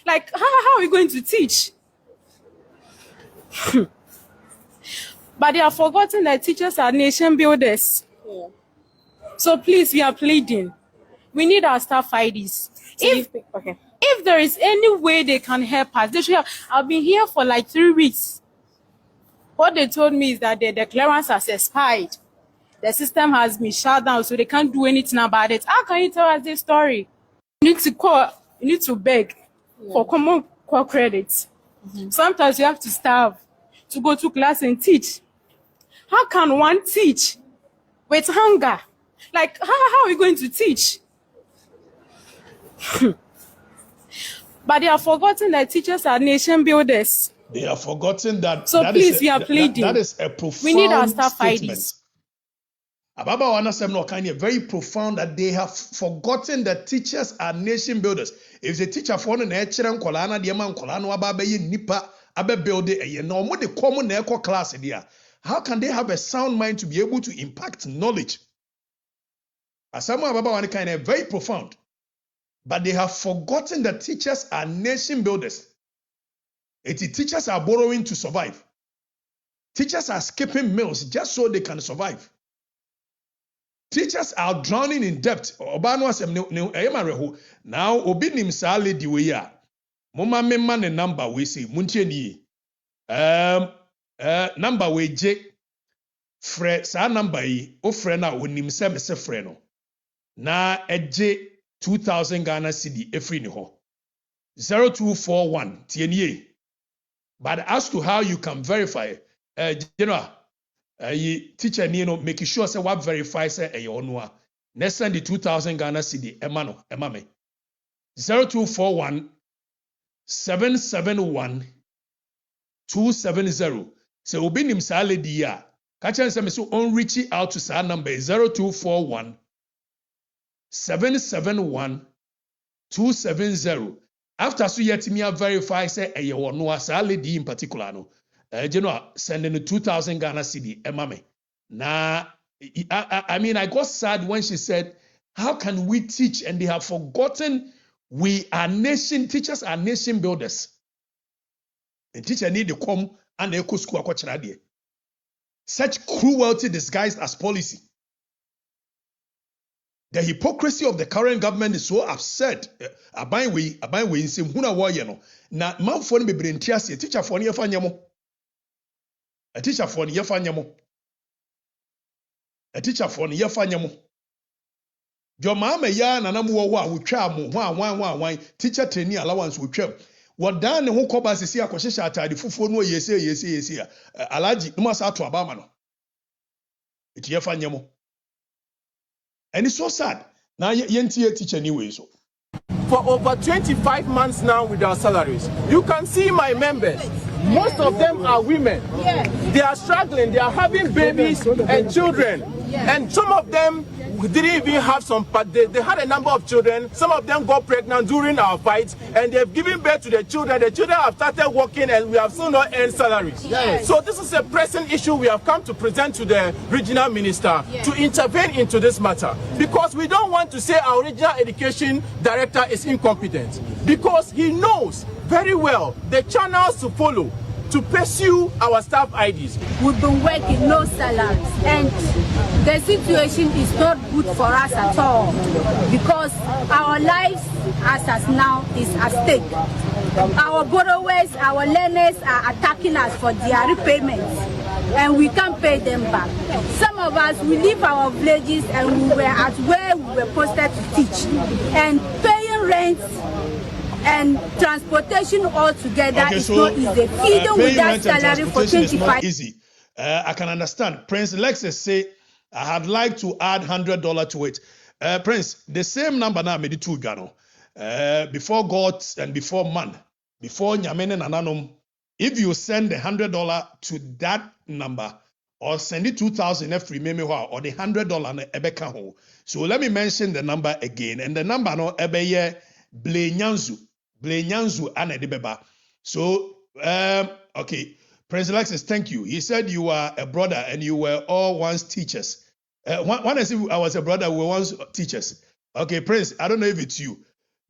Like, how are we going to teach? But they have forgotten that teachers are nation builders. Yeah. So please, we are pleading. We need our staff IDs. If there is any way they can help us, they should have. I've been here for like 3 weeks. What they told me is that the clearance has expired. The system has been shut down, so they can't do anything about it. How can you tell us this story? You need to beg for common core credits. Sometimes you have to starve to go to class and teach. How can one teach with hunger? Like, how are we going to teach? But they have forgotten that teachers are nation builders. They have forgotten that. So that please, is we are pleading. that is a profound We need our staff statement. IDs. Ababa Wanasem no kind of very profound that they have forgotten that teachers are nation builders. If the teacher for an lecturer kolana the man kolano aba be nipa abe build it no more the common echo class there. How can they have a sound mind to be able to impact knowledge? Asamu Ababa Wan kind of very profound. But they have forgotten that teachers are nation builders. Teachers are borrowing to survive. Teachers are skipping meals just so they can survive. Teachers are drowning in debt. Now, obi nim sa lady we ya. Mama memma ne number we say muntie ni. Number we je frɛ sa number yi o frɛ na onim se me se frɛ no. Na eje 2000 Ghana cedi efri ni ho. 0241 tie. But as to how you can verify, teacher making sure say what verify say onwa. Let's send the 2000 Ghana cedi emame. 0241 771 270. So obi nim sa lady ya. Kacha say me so on reach out to sa number 0241 771 270. After so yet me verify say no sa lady in particular no. Sending the 2000 Ghana cedi emame. Now, I mean, I got sad when she said, how can we teach? And they have forgotten we are nation, teachers are nation builders. And teacher need to come and they go school. Such cruelty disguised as policy. The hypocrisy of the current government is so absurd. Abai we in sim huna wa no. Na man for me brintiase teacher for ne yafa nyamo. A teacher for ne yafa nyamo. A teacher for ne yafa nyamo. Jo mama ya na namu wo a wo twa mo wan teacher training allowance wo twam. Wadan ne ho koba sisi akohye atade fufuo no yesi alaji no masa to abama no. Eti yafa nyamo. And it's so sad. Now, yentie teacher anyway. So. For over 25 months now with our salaries. You can see my members. Most of them are women. They are struggling. They are having babies and children. And some of them didn't even have some, but they had a number of children. Some of them got pregnant during our fights, and they've given birth to the children. The children have started working, and we have still not earned salaries. So this is a pressing issue we have come to present to the regional minister to intervene into this matter, because we don't want to say our regional education director is incompetent, because he knows very well the channels to follow to pursue our staff IDs. We've been working, no salaries, and the situation is not good for us at all, because our lives as now is at stake. Our borrowers, our lenders are attacking us for their repayments, and we can't pay them back. Some of us, we leave our villages and we were at where we were posted to teach, and paying rent and transportation altogether is not easy. Feeding without salary for 25 easy. I can understand. Prince Lexus say, I had like to add $100 to it. Prince, the same number now made it two Gano. Before God and before man, before Nyamene and Ananum, if you send the $100 to that number, or send it 2,000 every memoir, or the $100 ebeka ho. So let me mention the number again. And the number no ebeye Blenyanzu and Edibeba. So, okay. Prince Alexis, thank you. He said you are a brother and you were all once teachers. When I say I was a brother, we were once teachers. Okay, Prince, I don't know if it's you.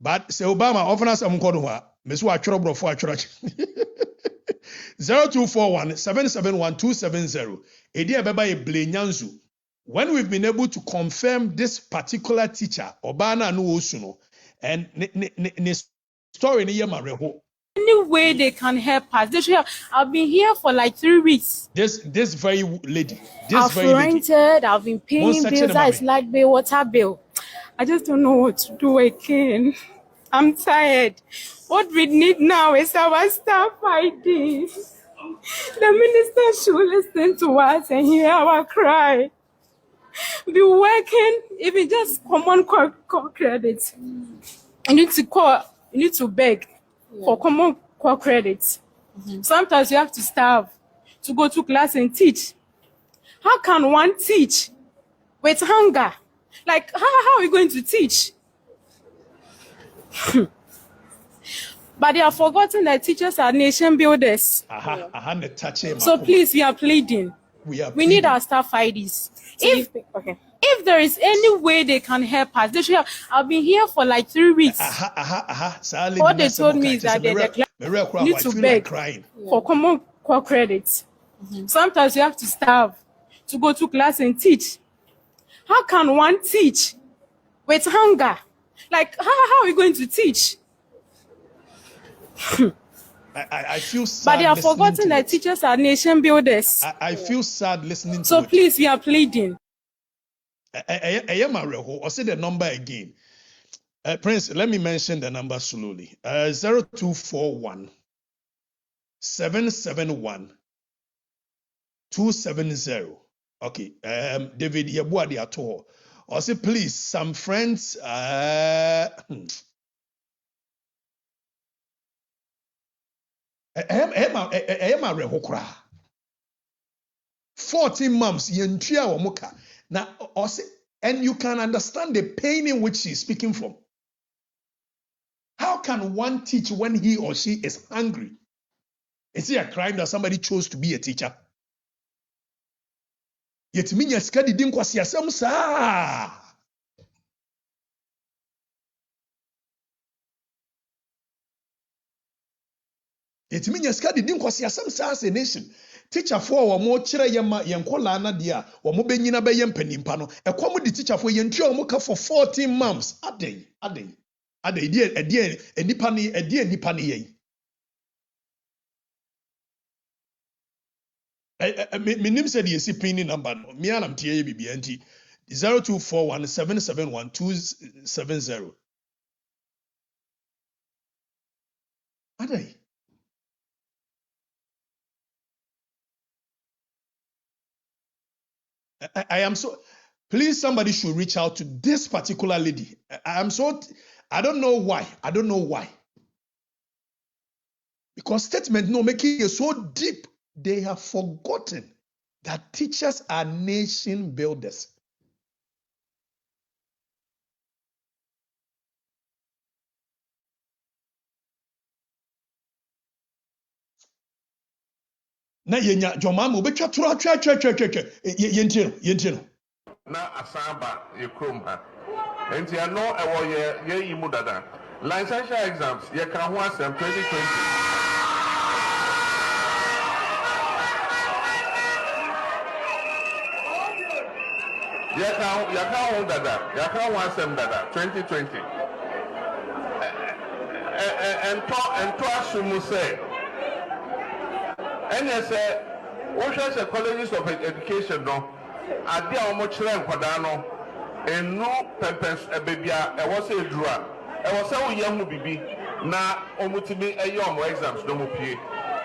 But say Obama often has some code. Miss Wachro bro for 0241 771 270. Edia Beba Blenyanzu. When we've been able to confirm this particular teacher, Obana no Osuno, and story in Yamareho. Any way they can help us. They should have. I've been here for like 3 weeks. This very lady. I've rented, I've been paying bills, it's light bill, water bill. I just don't know what to do again. I'm tired. What we need now is our staff IDs. The minister should listen to us and hear our cry. Be working, even just common call credit. You need to beg for common call credit. Sometimes you have to starve to go to class and teach. How can one teach with hunger? Like, how are we going to teach? But they have forgotten that teachers are nation builders. So please, we are pleading. We need our staff IDs. If there is any way they can help us, they should have. I've been here for like 3 weeks. All they told me is that they need to beg for common core credit. Sometimes you have to starve to go to class and teach. How can one teach with hunger? Like, how are we going to teach? I feel sad. But they have forgotten that teachers are nation builders. I feel sad listening to so it. Please, we are pleading. I am a real. I'll say the number again. Prince, let me mention the number slowly. 0241 771 270. Okay. David Yabuadi at all. I'll say, please, some friends. 14 months, now, and you can understand the pain in which she's speaking from. How can one teach when he or she is hungry? Is it a crime that somebody chose to be a teacher? Yet me skadi din kwasi asem saa. Yet me skadi din kwasi asem saa as a nation. Teacher for wa mo kire yema yenkola na dia wa mo benyina be yem panimpa no ekwo di teacher for yentua mo ka for 14 months adey die enipa ni yen minim said ye pin number no me anam tie bibia nti 0241771270 adey. I am so. Please, somebody should reach out to this particular lady. I don't know why. Because statement no making it so deep, they have forgotten that teachers are nation builders. Na yenya jomama obetwa tro atwa yentino na asamba yekrom ha enti ano ewo ye yimu dada licensure exams ye kan ho asem 2020 ye kan ho dada 2020 and to assume say and say what colleges of education no ade a omo kire nkwadaa no enu pempens ebebia e wo se edura e wo se wo ye hu bibi na omutimi eye omo exams no mo pie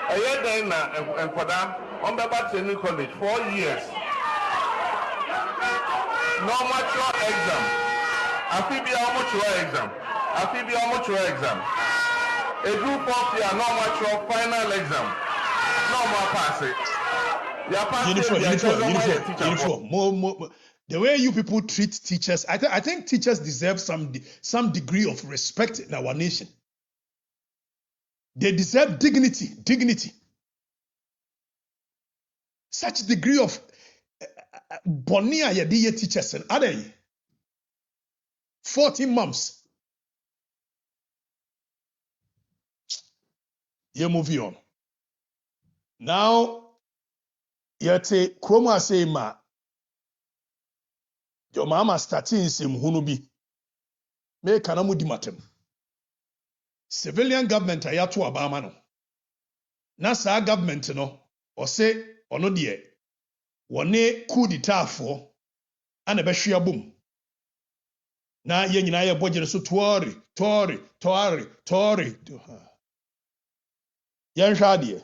eye den na nkwadaa on be back training college 4 years no mature exam afi bia omo kire exam edu 4th year no mature final exam no more pass it. Uniform. More. The way you people treat teachers, I think teachers deserve some degree of respect in our nation. They deserve dignity. Such degree of bonia yadiye teachers and other 14 months. You're moving on. Now, yete kroma say ma your mama starting sim hunu bi me kana mu di matem civilian government ayato abama no na saa government no o say ono de wone coup d'etat afo ana be hwea bom na ye nyina ye bogere so tori yan hwade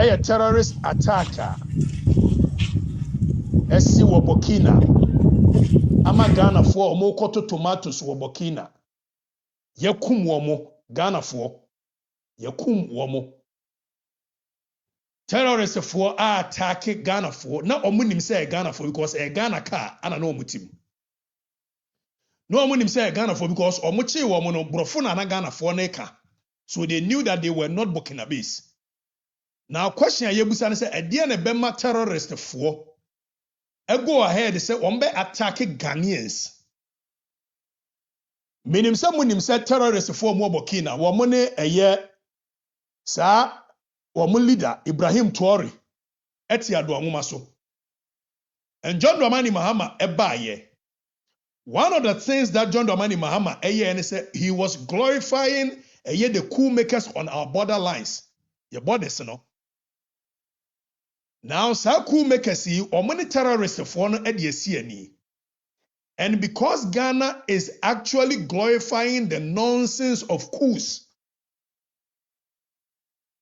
a terrorist attacker. Esi wo Burkina. Ama Ghana for omo koto tomatoes wo Burkina. Yekum womo Ghana for. Yekum womo. Terrorist for attack Ghana for. Na omo nim say Ghana for because a Ghana car ana no omo tim. No omo nim say Ghana for because omo chi womo no brofo na Ghana for na ka. So they knew that they were not Burkinabes. Now question yebusa say e de na bema terrorist for. Go ahead say ombe attack Ghanaians. Minim say munim say terrorist for mo Burkina wo mo ne eye sa wo mo leader Ibrahim Traoré eti ado anwoma so. And John Dramani Mahama ebaye. One of the things that John Dramani Mahama and say he was glorifying the coup makers on our borderlines. Your borders no. Now sa coup makers yi omoni terrorists for no e. And because Ghana is actually glorifying the nonsense of coups,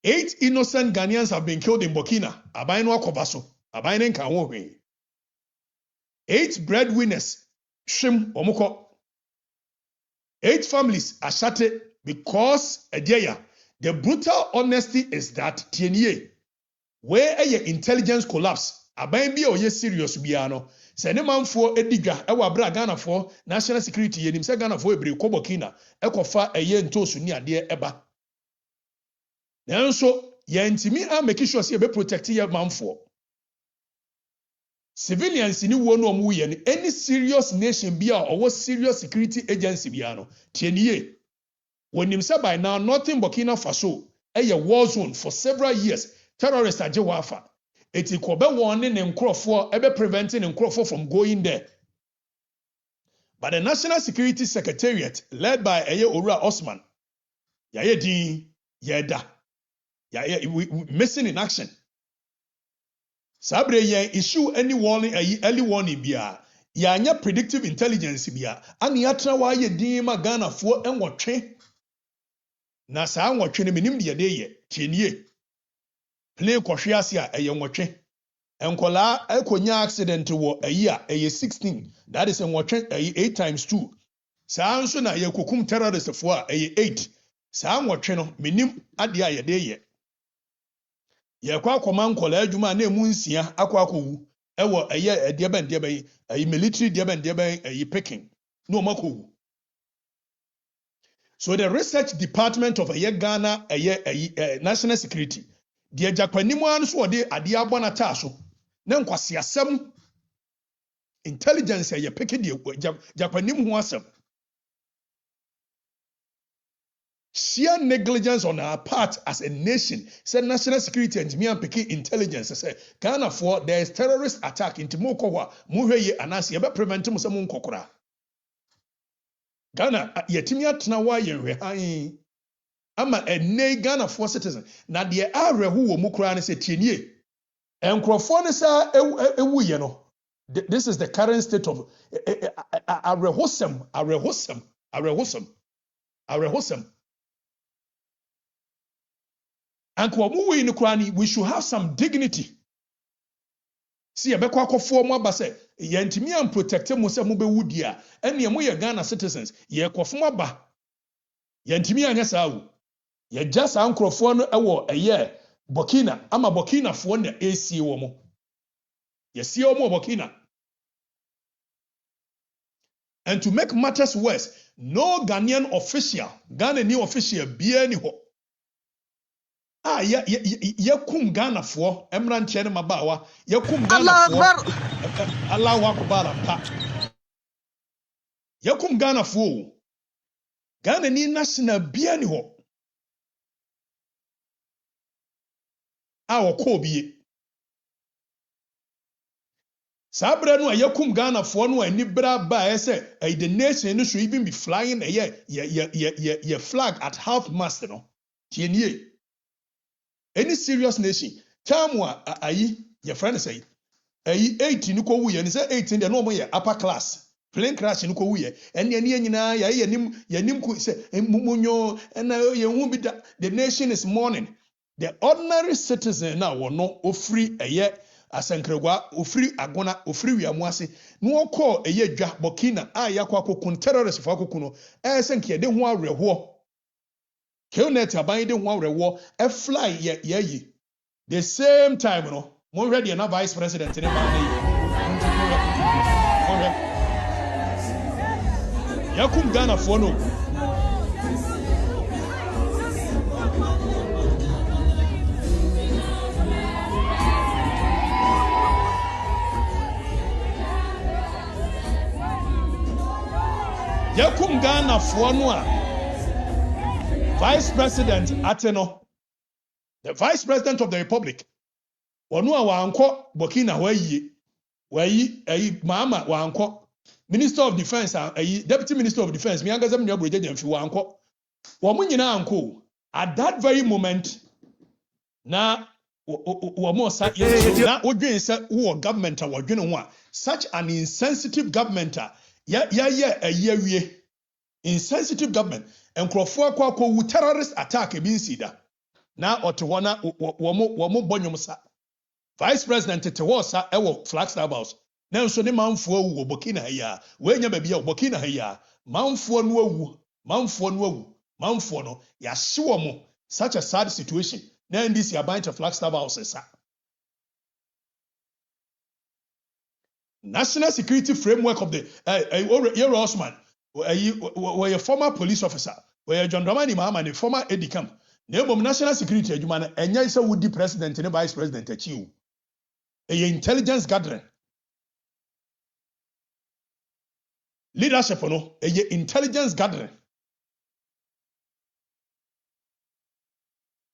8 innocent Ghanaians have been killed in Burkina. Abaino Kobaso. Abaino Nkanwo. 8 breadwinners. Shim Omoko. 8 families are shattered because the brutal honesty is that tienye where a intelligence collapse. Abain bi oye serious biano. Se ne manfo ediga ewa bra Ghana for national security yenim se Ghana for ebre ko Burkina ekofa eye ntosu ni ade eba. Nanso ye ntimi a make sure say be protect ye manfo. Civilians ni wo no omu ye ni any serious nation bia or serious security agency bia no tieniye wonim say by now nothing Burkina Faso a war zone for several years terrorists age wafa eti ko be warning ne nkrofo e be preventing nkrofo from going there. But the National Security Secretariat led by Owura Osman yaye din yeda yaye missing in action. Sabre yen issue any warning early warning bia yanya predictive intelligence bia ani atra wa ye din ma Ghana fo enwotwe na sa nwotwe ne menim de ye tienie plane kohwe ase a enwotwe enkola ekonya accident wo a 16 that is enwotwe 8 times 2 sa nso na ye kokum terrorist fo a 8 sa nwotwe no menim ade a ye de ye ye kwa koma nkola adwuma na emu nsia akwakowu ewo dieben military dieben picking no makowu. So the research department of Ghana national security the Japanimu anso de ade abonata so na nkwasiasem intelligence picking the Japanimu ho asem. Sheer negligence on our part as a nation, said national security and me and picking intelligence. Say, Ghana for there is terrorist attack into Mokowa, Muheye Anasi, ebe prevent him some kokora. Ghana, yetimia tnawa ye ama a Ghana for citizen. Na the are who mukra and say tienye. And crofone sa ewu ye no. This is the current state of arehosem. And we should have some dignity. See, a bekwa for more base, yentimi and protect mo se mo be wudia, and ye mo ye Ghana citizens, ye kwafuma ba. Yentimi anya sawu. Ye just ankrofo no ewo eye Burkina, ama Burkina fo na AC wo mo. Ye see mo Burkina. And to make matters worse, no Ghanaian official, Ghanaian official be ni ho. Yakum Ghana for Emran Chen Mabawa, Yakum Ghana for Allah Akbar pa. Yakum Ghana for Ghana ni national biani ho. Our Kobe Sabra no Yakum Ghana for no and Nibra ba say the nation should even be flying a flag at half mast no. Tienye. Any serious nation, Chamwa your friend say, 18 ni ko wuye, ni say 18 de no mo ye upper class. Plane crash ni ko wuye. And ye nyina ya nim ko say munyo and ye hu bi the nation is mourning. the ordinary citizen now will not offer a year asankregwa ofri agona ofri wiamuase no call a year dwa Burkina yakwa kun terrorist for akuno senke de ho awerho Killnet aban de ho awerho e fly ye the same time no mo ready na vice president ne man ne yakum Ghana for no Yakum Ghana for no vice president Ateno, the vice president of the republic. Onua wa anko Burkina wayi mama wa anko minister of defense deputy minister of defense mi angaza mnyo broje jamfi wa anko. Wo munyina anko at that very moment na wo mo sa yes na odwen se wo government a wodwen ho a such an insensitive government a insensitive government enkrofo akwa wu terrorist attack e bi nsida na otwona wo mo bonyom sa vice president Tewosa ewo Flagstaff House na nso ne manfo awu Burkina haya we nya ba bia Burkina haya manfo no awu manfo no ya hyewo mo such a sad situation na ndisi aban to Flagstaff House sa national security framework of the Osman were a former police officer were John Dramani Mahama former edicam na national security adwuma na enya isa wudi president ne vice president achiu intelligence gathering leadership no intelligence gathering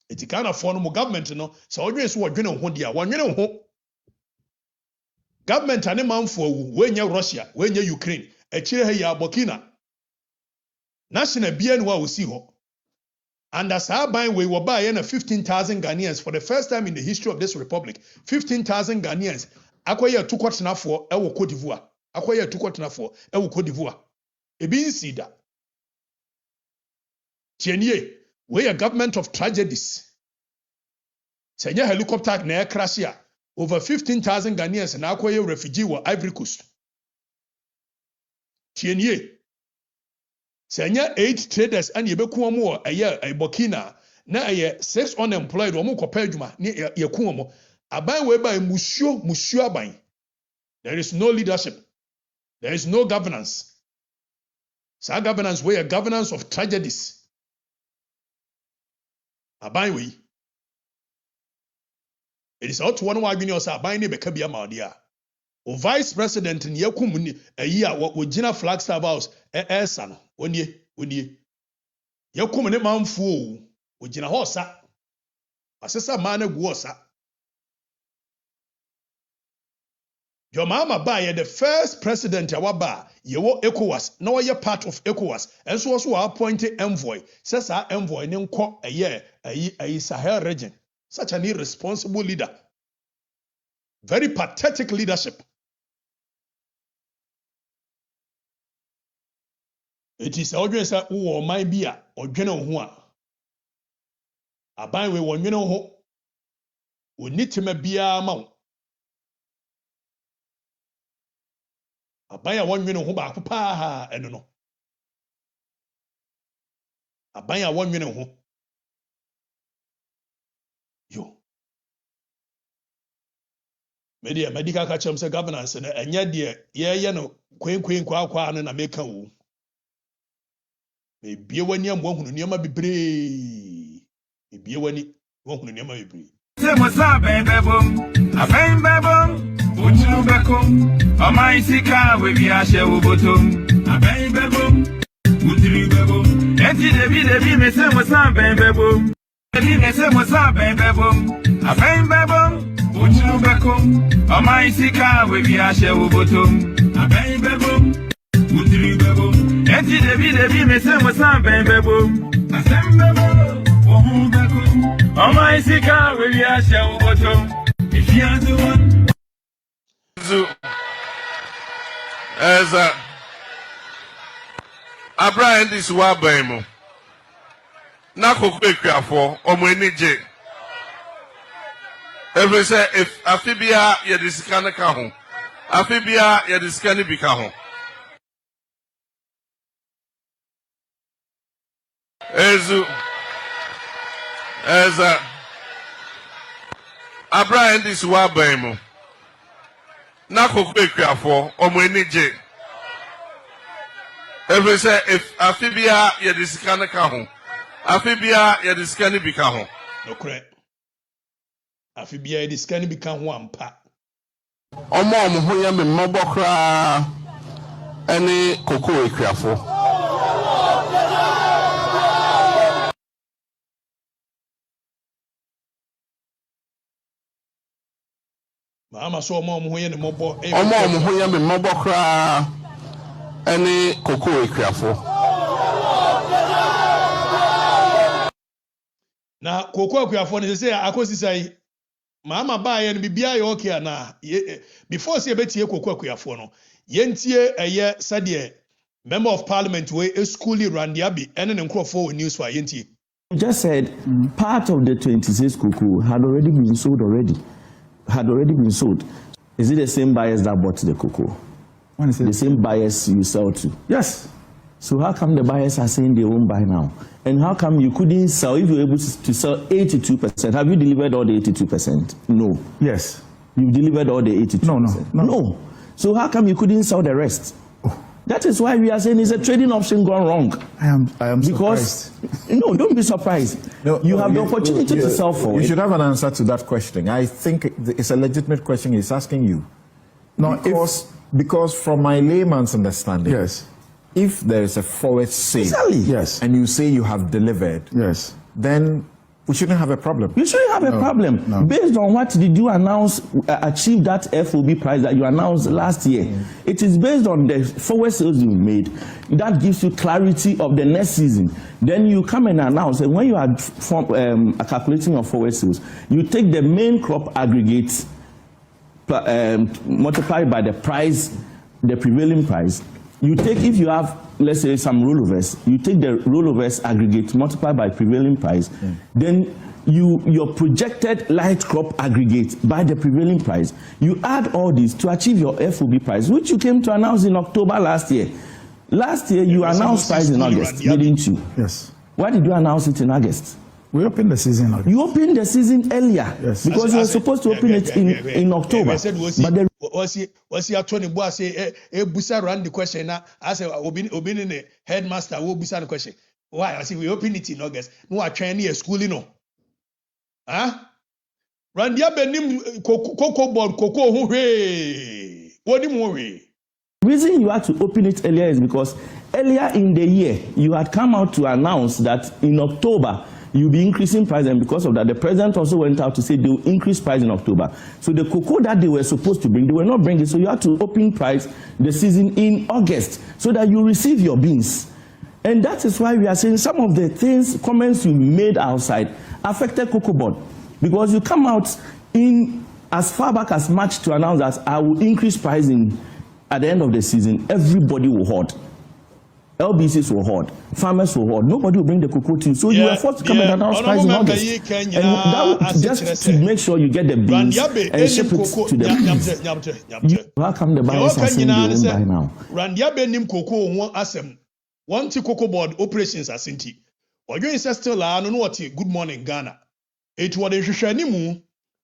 eti kana for no government no so odwen so wodwen ho dia wonwen ho government ane manfo awu wenye Russia wenye Ukraine echire he ya Burkina national bien wa osi ho and as ban we were by 15,000 Ghanaians for the first time in the history of this republic 15,000 Ghanaians akoye tukwotenafo e wo Cote d'Ivoire akoye tukwotenafo e wo Cote d'Ivoire e bi nsida tienie we a government of tragedies senya helicopter na crash ya over 15,000 Ghanaians na akoye refugee wo Ivory Coast tienie senya 8 traders and yebeku omo eye Burkina na eye 6 unemployed omo kopa adwuma ne yeku omo aban we ba musuo aban. There is no leadership, there is no governance. Sa governance we a governance of tragedies aban we it is out one wa adwene osa aban ne beka bia ma ode a o vice president ne yakum ni ayi a wo gina Flagstaff House esa no onie yakum ne manfo o gina hosa asesa ma na gu hosa your mama ba the first president awaba yewo ECOWAS na we part of ECOWAS enso also appointed envoy says our envoy ne nko ayi Sahel region such an irresponsible leader, very pathetic leadership. It is always a who might be a or general who a buy we one ho we need to be a mount. A buy a 1 million who back pa and no. A buy a 1 million who yo. Media medical catch say governance and enya de no kwen kwa na make wo. Ebie wani am wahunu niam bebre. Ebie wani wahunu niam bebre. Se mo sa bebom, afen bebom, uchu bekom, amai sika we bi ahye wo botom. Afen bebom, utri bebom. Enti debi me se mo sa bebom. Debi me se mo sa bebom. Afen bebom, uchu bekom, amai sika we bi ahye wo botom. Afen bebom, utri bebom. Enti debi me se mo sa bebom. Afen bebom, ohu bekom. Oma isika we bi ahye wo botom. If you are the one as Abraham, this is Abraham, this wa ban mu na kokwe kwafo omo enije Every say if Afibia ye disikane ka ho. Afibia ye disikane bi ka ho. As Abraham this wa ban na kokko ekuafo omo enije. Every say if Afibia ye disikane ka ho. Afibia ye disikane bi ka ho. No correct. Afibia ye disikane bi ka ho ampa. Omo ho ye me mmobọ kra ene kokko ekuafo. Mama so omo ho ye ne mobo. Omo ho ye me mmobọ kra ene kokko ekuafo. Na kokko ekuafo ne say akosi sai mama ba ye no bibia ye okay na before say betie kokko ekuafo no yentie eye sade member of parliament we schoolie Randiabi ene ne nkrofo news for yentie. You just said part of the 26 cocoa had already been sold Is it the same buyers that bought the cocoa? The same buyers you sell to? Yes. So how come the buyers are saying they won't buy now? And how come you couldn't sell if you were able to sell 82%? Have you delivered all the 82%? No. Yes. You delivered all the 82%? No. So how come you couldn't sell the rest? That is why we are saying it's a trading option gone wrong. I am because surprised. No, don't be surprised. You have the opportunity to sell for it. You should have an answer to that question. I think it's a legitimate question he's asking you. No, because from my layman's understanding, yes, if there is a forward sale, exactly, yes, and you say you have delivered, yes, then we shouldn't have a problem. You shouldn't have a problem. No. Based on what did you announce, achieve that FOB price that you announced last year? It is based on the forward sales you made. That gives you clarity of the next season. Then you come and announce, and when you are calculating your forward sales, you take the main crop aggregates multiplied by the price, the prevailing price. You take, if you have, let's say, some rollovers, you take the rollovers aggregate multiplied by prevailing price, then your projected light crop aggregate by the prevailing price, you add all these to achieve your FOB price, which you came to announce in October last year. Last year, you announced price in August, didn't you? Yes. Why did you announce it in August? We opened the season earlier. You opened the season earlier, yes, because you were supposed to open it in October. But the was he attorney boy say busa run the question now? I say obin the headmaster will busa the question. Why? I say we open it in August. No, I train here schooling no. Huh? Randia benim cocoa board cocoa who hey. What do you mean? The reason you had to open it earlier is because earlier in the year you had come out to announce that in October you'll be increasing price, and because of that, the president also went out to say they will increase price in October. So the cocoa that they were supposed to bring, they were not bringing, so you had to open price the season in August so that you receive your beans. And that is why we are saying some of the things, comments you made outside affected cocoa board. Because you come out in as far back as March to announce that I will increase pricing at the end of the season, everybody will hoard. LBCs will hoard, farmers will hoard. Nobody will bring the cocoa to you. So you are forced to come and announce price in August. And that just to make sure you get the beans and ship it to the How come the buyers are saying they won't buy now? Randiabe nim cocoa one asem. One to cocoa board operations asinti. Oyo insist still la no what good morning Ghana. It was the hwehwanimu.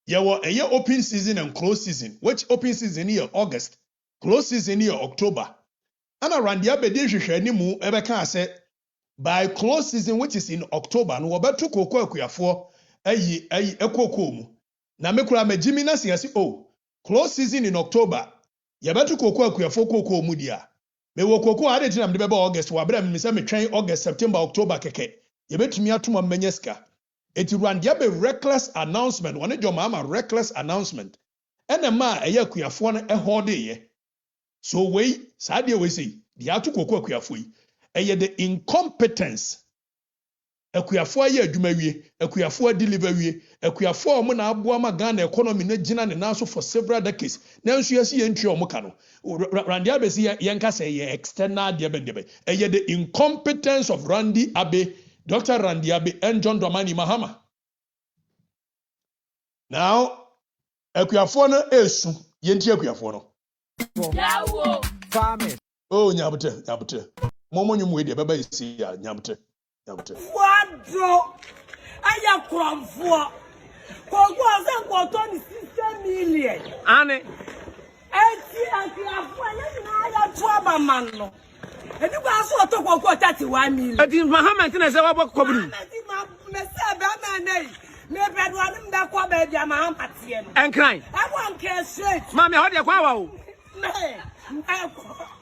Yawo eye open season and close season. Which open season here August, close season here October. And around the abedi hwehwanimu ebeka say by close season which is in October no obeto cocoa akuafo ayi ekoko mu. Na mekura magimi na say oh close season in October yebeto cocoa akuafo cocoa mu dia. Me wo cocoa ade tinam de beba August wa bra me say me twen August September October keke. Yebetumi atoma menyeska. Eti randia be reckless announcement one jo mama reckless announcement. Ena ma eye akuafo no ehode ye. So we sadie we say the atu kokko akuafo yi eye the incompetence akuafo aye adwuma wie akuafo deliver wie akuafo mo na aboa ma Ghana economy na gina ne naso for several decades na nso yesi yentwe omo ka no Randy Abe say yenka say ye external debe eye the incompetence of Randy Abe, Dr. Randy Abe and John Dramani Mahama. Now Akuafo no esu yenti akuafo no. Yawo. Farmers. Oh nyabute. Momo nyum de baba isi ya nyabute. Wado. Aya kromfo. Kogo asan ko to ni 6 million. Ane. Eti akuafo na aya to abaman no. Edi kwa so to ko 31 million. Eti Muhammad na se wa bọ kobru. Eti ma me se be ma nei. Me be do anim da kwa ba bia ma ampatie no. Enkran. I want care straight. Mami ho de kwa wa o.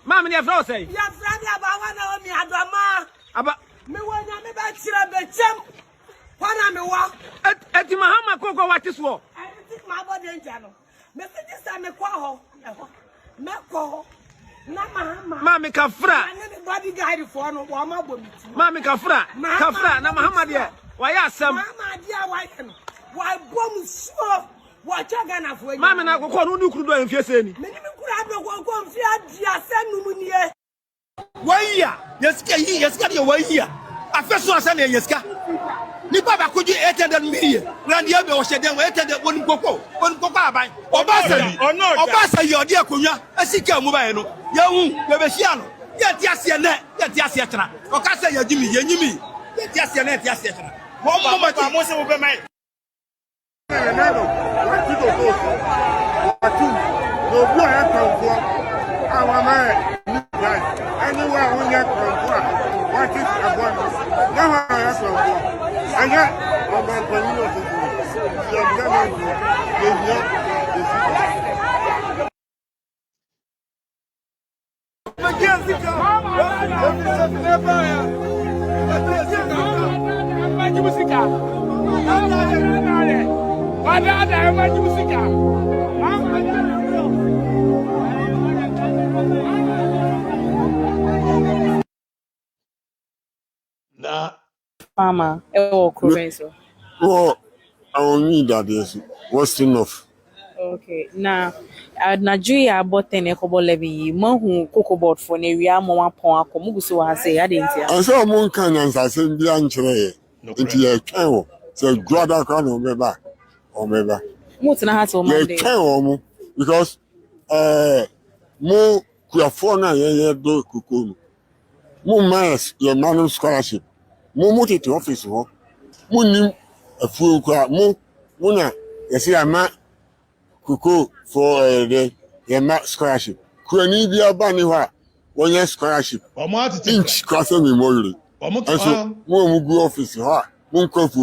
Mami ne fro say. Ya fra dia ba wa na o mi adoma. Aba me wonya me ba kira be chem. Wana me wa. Eti Muhammad kokko wa tiso. Eti ma bo de nja no. Me se dis me kwa ho. Me ko. Na Muhammad. Mami kafra. Na me body guide for no wa ma bo mi ti. Mami kafra. Kafra na Muhammad ye. Wa ya asem. Muhammad dia wa ye no. Wa bom so. Wa chaga na fo. Mami na kokko no ni kuru do enfie se ni. Me ni me kuru ado ko mfi adia senum ni e. Waya, yeska de waya. Afeso asa na yeska. Ni baba koju 800 million. Randi e be o hye den 800 woni kokko aban. Obasa ye odi akonwa. Asika mu ba ye no. Ye hu, ye be hia no. Ye ti ase na, ye ti ase tena. O ka se ye nyimi. Ye ti ase na, ye ti ase tena. Mo se wo be mai. Anywhere when you come, what is a bonus? Never has a bonus. And yet, I'm not going to Farmer, Kurenso. Oh, I will need that. Yes, what's enough? Okay, now, Nigeria bought an ecobo levy, Mohu cocoa board for Neria Moma Pon, Komugusu, I say, I didn't. I saw one kind of I said, Bianche, into your cow, so Grada can remember, or maybe. Mutana has on Monday. Because, more Kuafona, ye do cuckoo. More miles, your man scholarship. More motive to office, more a full crowd, more, you see, I'm not cuckoo for the scholarship. Could need be a bunny 1 year scholarship. Inch crossing memorial. And so, more go office, one coffee,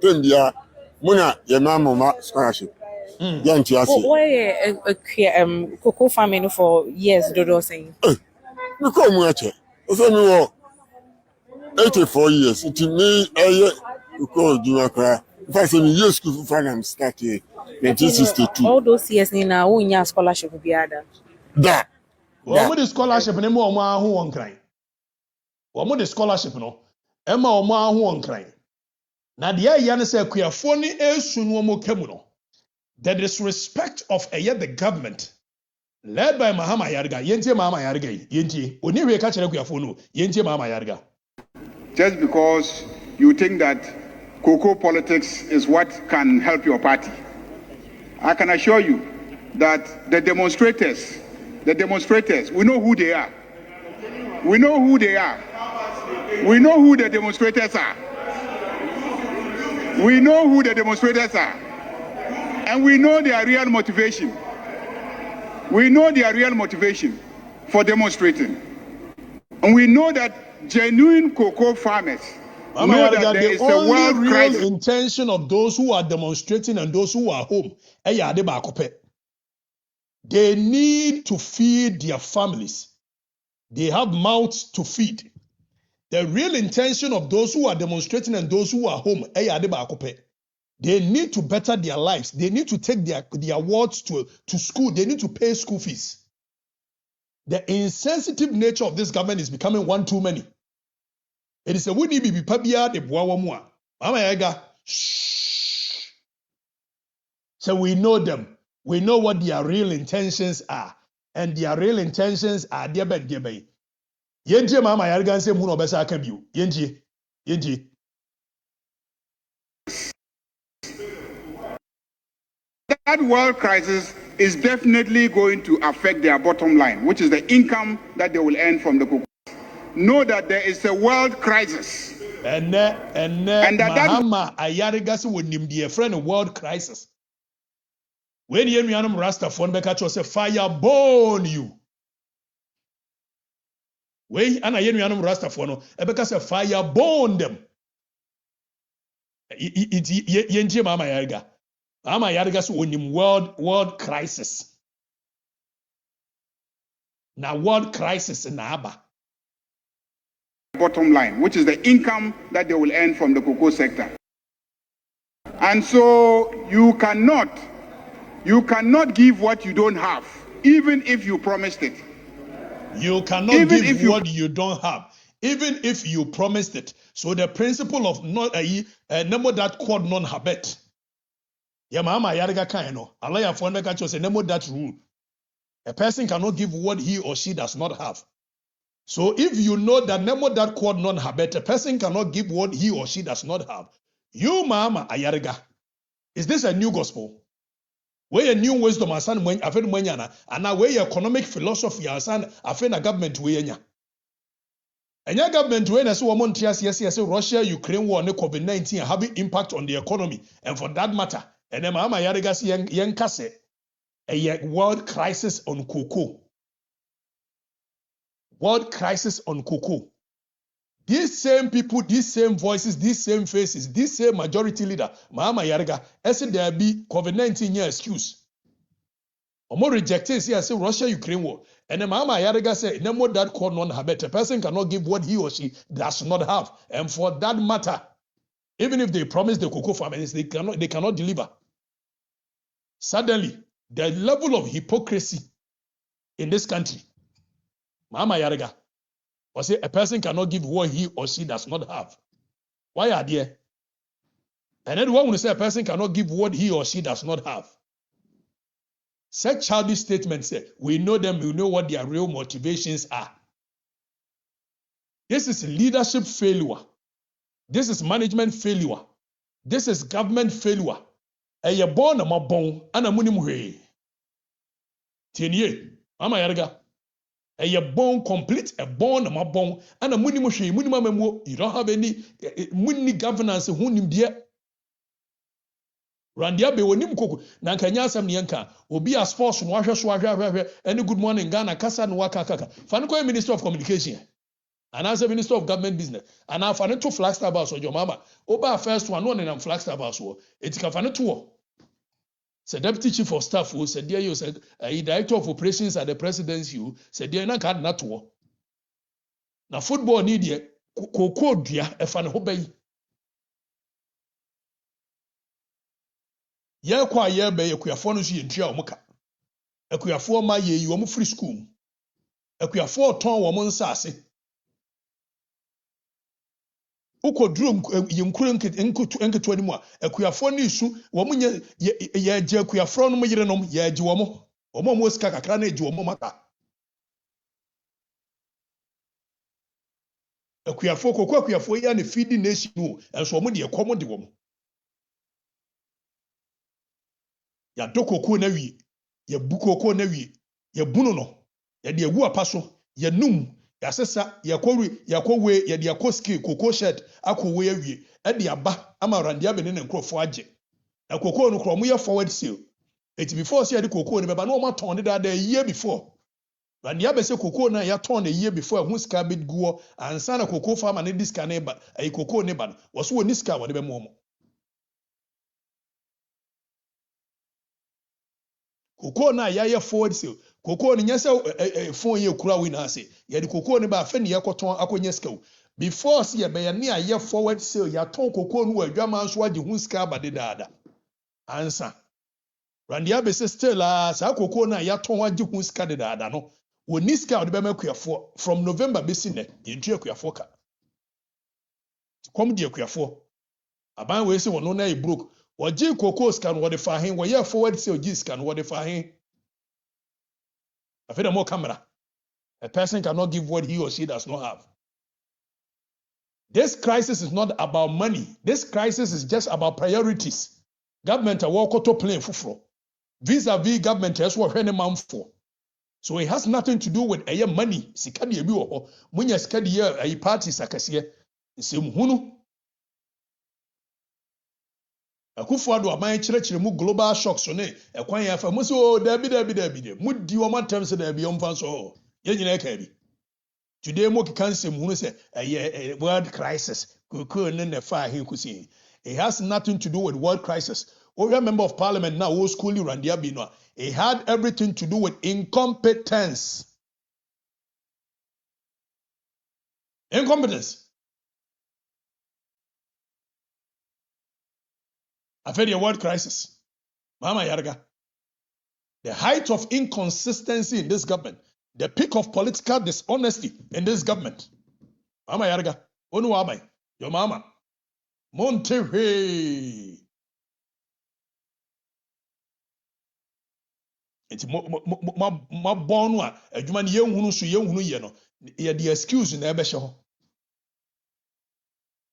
10 year, Muna, your mamma scholarship. Young Chassis. Why a cocoa farming for years, Dodo saying? You come watch it. It's only 84 years. It me a year to call you cry. If I say you school for finance started 1962. All those years in our own year scholarship will be other. That. What the scholarship and more who won't cry? What the scholarship no? Emma or ma who won't cry. Now the Yana say Kuafoni soon womo kemuno. The disrespect of the government led by Mahama Yarga, Yenti Mama Yarga, Yenti, Uniwe Kachara Kuafonu, Yenti Mama Yarga. Just because you think that cocoa politics is what can help your party, I can assure you that the demonstrators, we know who they are. We know who they are. We know who the demonstrators are. We know who the demonstrators are. And we know their real motivation. We know their real motivation for demonstrating. And we know that genuine cocoa farmers know that there is a world real crisis. Intention of those who are demonstrating and those who are home. They need to feed their families. They have mouths to feed. The real intention of those who are demonstrating and those who are home, they need to better their lives. They need to take their wards to school. They need to pay school fees. The insensitive nature of this government is becoming one too many. It is a would be pabia de boawamua. Mama yaga. Shh. So we know them. We know what their real intentions are. And their real intentions are dear bed dear bay. Yenji mama yaga say muno besa akabiu. Yenji. That world crisis is definitely going to affect their bottom line, which is the income that they will earn from the cocoa. Know that there is a world crisis. And that Mahama Ayarigasi would name the friend a world crisis. When you Mianum Rasta phone back at say fire burn you. When Anna Yemianum Rasta phone, Ebeka say fire burn them. Yenji Mama Yariga. Mama Yariga would name world crisis. Now world crisis in Aba. Bottom line, which is the income that they will earn from the cocoa sector. And so you cannot give what you don't have, even if you promised it. You cannot give what you don't have, even if you promised it. So the principle of not nemo that quod non habet. Ya mama yariga kaino. Allah ya phone make say nemo that rule. A person cannot give what he or she does not have. So if you know that nemo that quod non habet, a person cannot give what he or she does not have. You mama ayariga. Is this a new gospel? Where a new wisdom asan when afen manyana and now where economic philosophy asan afen a government we nya. Enya government we na so woman yes Russia Ukraine war ne COVID-19 having impact on the economy, and for that matter and mama yariga si yen kase a world crisis on cocoa. World crisis on cocoa. These same people, these same voices, these same faces, this same majority leader, Mahama Yariga, said there be COVID-19 year excuse. Omo rejected say Russia Ukraine war. And then Mahama Yariga said, no more that called non habet. A person cannot give what he or she does not have. And for that matter, even if they promise the cocoa farmers, they cannot deliver. Suddenly, the level of hypocrisy in this country, Mahama Yariga, or say a person cannot give what he or she does not have. Why are there? And then one will say a person cannot give what he or she does not have. Such childish statements say, we know them, we know what their real motivations are. This is leadership failure. This is management failure. This is government failure. And you're born a mabon and a munimwe. Tienye, Mama Yarga. And you're born complete, a born a mabon and a munimushe, munimamo. You don't have any muni governance who nim dear. Randia be wonim koko na nkanya asam ne nka obi a sports no ahwe any good morning Ghana kasa no waka kaka fan ko Minister of Communication and as a Minister of Government Business and I fan to Flagstaff House or your mama oba first one no na Flagstaff House wo etika fan to say Deputy Chief of Staff who said there you said Director of Operations at the Presidency you said there na card na to na football need there koko dua e fan ho bai. Ye kwa ye be ye kuafo no so ye ntua omuka. Akuafo ma ye yi omu free school. Akuafo ton wo mo nsase. Ukoduru ye nkuru enketu ani mu a akuafo no isu wo mo ye age akuafo no mo yire nom ye age wo mo. Wo mo sika kakra na age wo mo maka. Akuafo kokko akuafo ya ne feeding nation no enso wo mo de ekomo de wo mo. Ya dokoko na wie ya bukoko na wie ya bunu no ya de agu apaso ya num ya sesa ya kowe ya de akoski koko shed akowe ya wie e de aba ama rande abene ne nkrofo age na koko no kro mo ya forward sale it before say de koko ne beba no ma ton de da year before rande abese koko na ya ton the year before hu ska bit guo ansa na koko farmer ne diska ne ba ai koko ne ba wo so ni ska wo de be mo koko na ya forward sale koko ni nyese phone ye kura wi na ase ye de koko ni ba afa ni yekoton akonye ska before see ye be ne ya forward sale ya ton koko no adwama nso age hu ska ba de dada ansa randia be se still sa koko na ya ton age hu ska de dada no woni ska de be makuafo from November be si ne ye ntua kuafo ka kom de kuafo aban we se wono na e broke Waji koko scan what the fahin, where you forward say G scan what the fahin. I feel more camera. A person cannot give what he or she does not have. This crisis is not about money. This crisis is just about priorities. Government are walk to plane fufro. vis-a-vis government as well any man for. So it has nothing to do with a money. Sikadi ebi wo munya sikadi a party sakasiye nsem hunu. Akufo-Addo aban kyerɛkyerɛ mu global shocks ne ekwan ya fa mu so dabi mudi wo matam se dabi omfa so ye nyina ka bi. Today mo kika nsem hunu se a world crisis ko ne fa he kusi. It has nothing to do with world crisis. Or member of parliament now who school Randia Bino. It had everything to do with incompetence. Incompetence. I've had a world crisis. Mama Yarga. The height of inconsistency in this government. The peak of political dishonesty in this government. Mama Yarga. Onu Amai. Your mama. Monterey. It's ma bonu a adwuma ne yenhunu so yenhunu ye no ye the excuse na ebe hye ho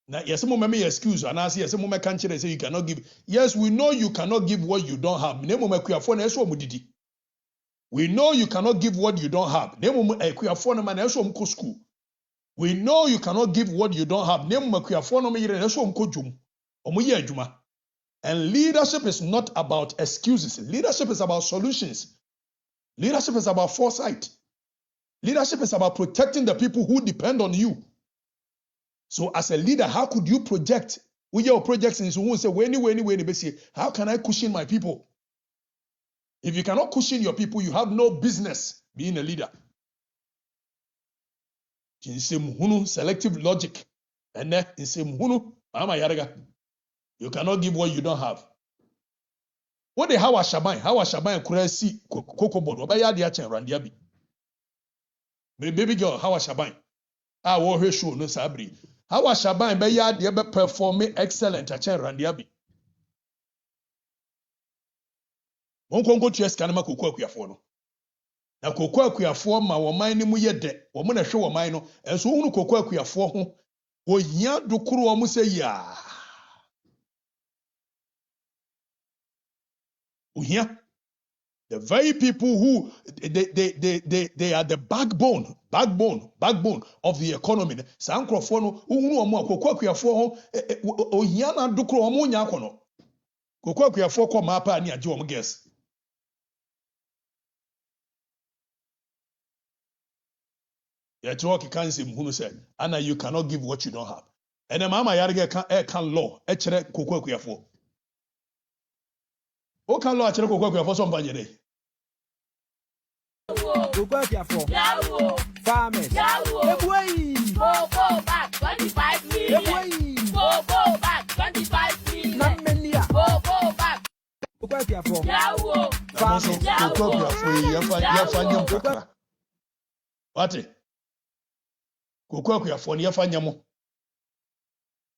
na yes mo me excuse and as yes mo me kan kire say you cannot give. Yes, we know you cannot give what you don't have. Ne mo makuafo na eso mo didi. We know you cannot give what you don't have. Ne mo makuafo na na eso mo ko school. We know you cannot give what you don't have. Ne mo makuafo no me yire na eso mo ko dwum. Omo ye adwuma. And leadership is not about excuses. Leadership is about solutions. Leadership is about foresight. Leadership is about protecting the people who depend on you. So as a leader, how could you project? With your projects in so say, how can I cushion my people? If you cannot cushion your people, you have no business being a leader. Selective logic. And then you cannot give what you don't have. What the how Shaban could see Coco Board? Obaya the Achen Randiabi. Baby girl, how Shaban? I wore her shoe, no sabri. How Shaban Bayard the performing excellent at Chen Randiabi. One can go to Escanama Coco Quiafono. Now Coco Quiafor, my woman, muye de, woman a show a mino, and so on Coco Quiafor, o ya do Kuru Museya. The very people who they are the backbone of the economy. Sankrofono unu omo akokwakuafo ohia na dokro omo nya akono. Kokwakuafo ko mapa ani age omo guess. Ya talk can say hunu say ana you cannot give what you don't have. And mama yarge can law e kire kokwakuafo. O kan lo a kire kokwakuafo so mba nyere. Okatakyie farmers. Ebway. Go back 25 million. Go back 25 million. Namenia. Go back. Okatakyie farmers. Okatakyie Wate? Kokwakuafo ne yafa nyamo.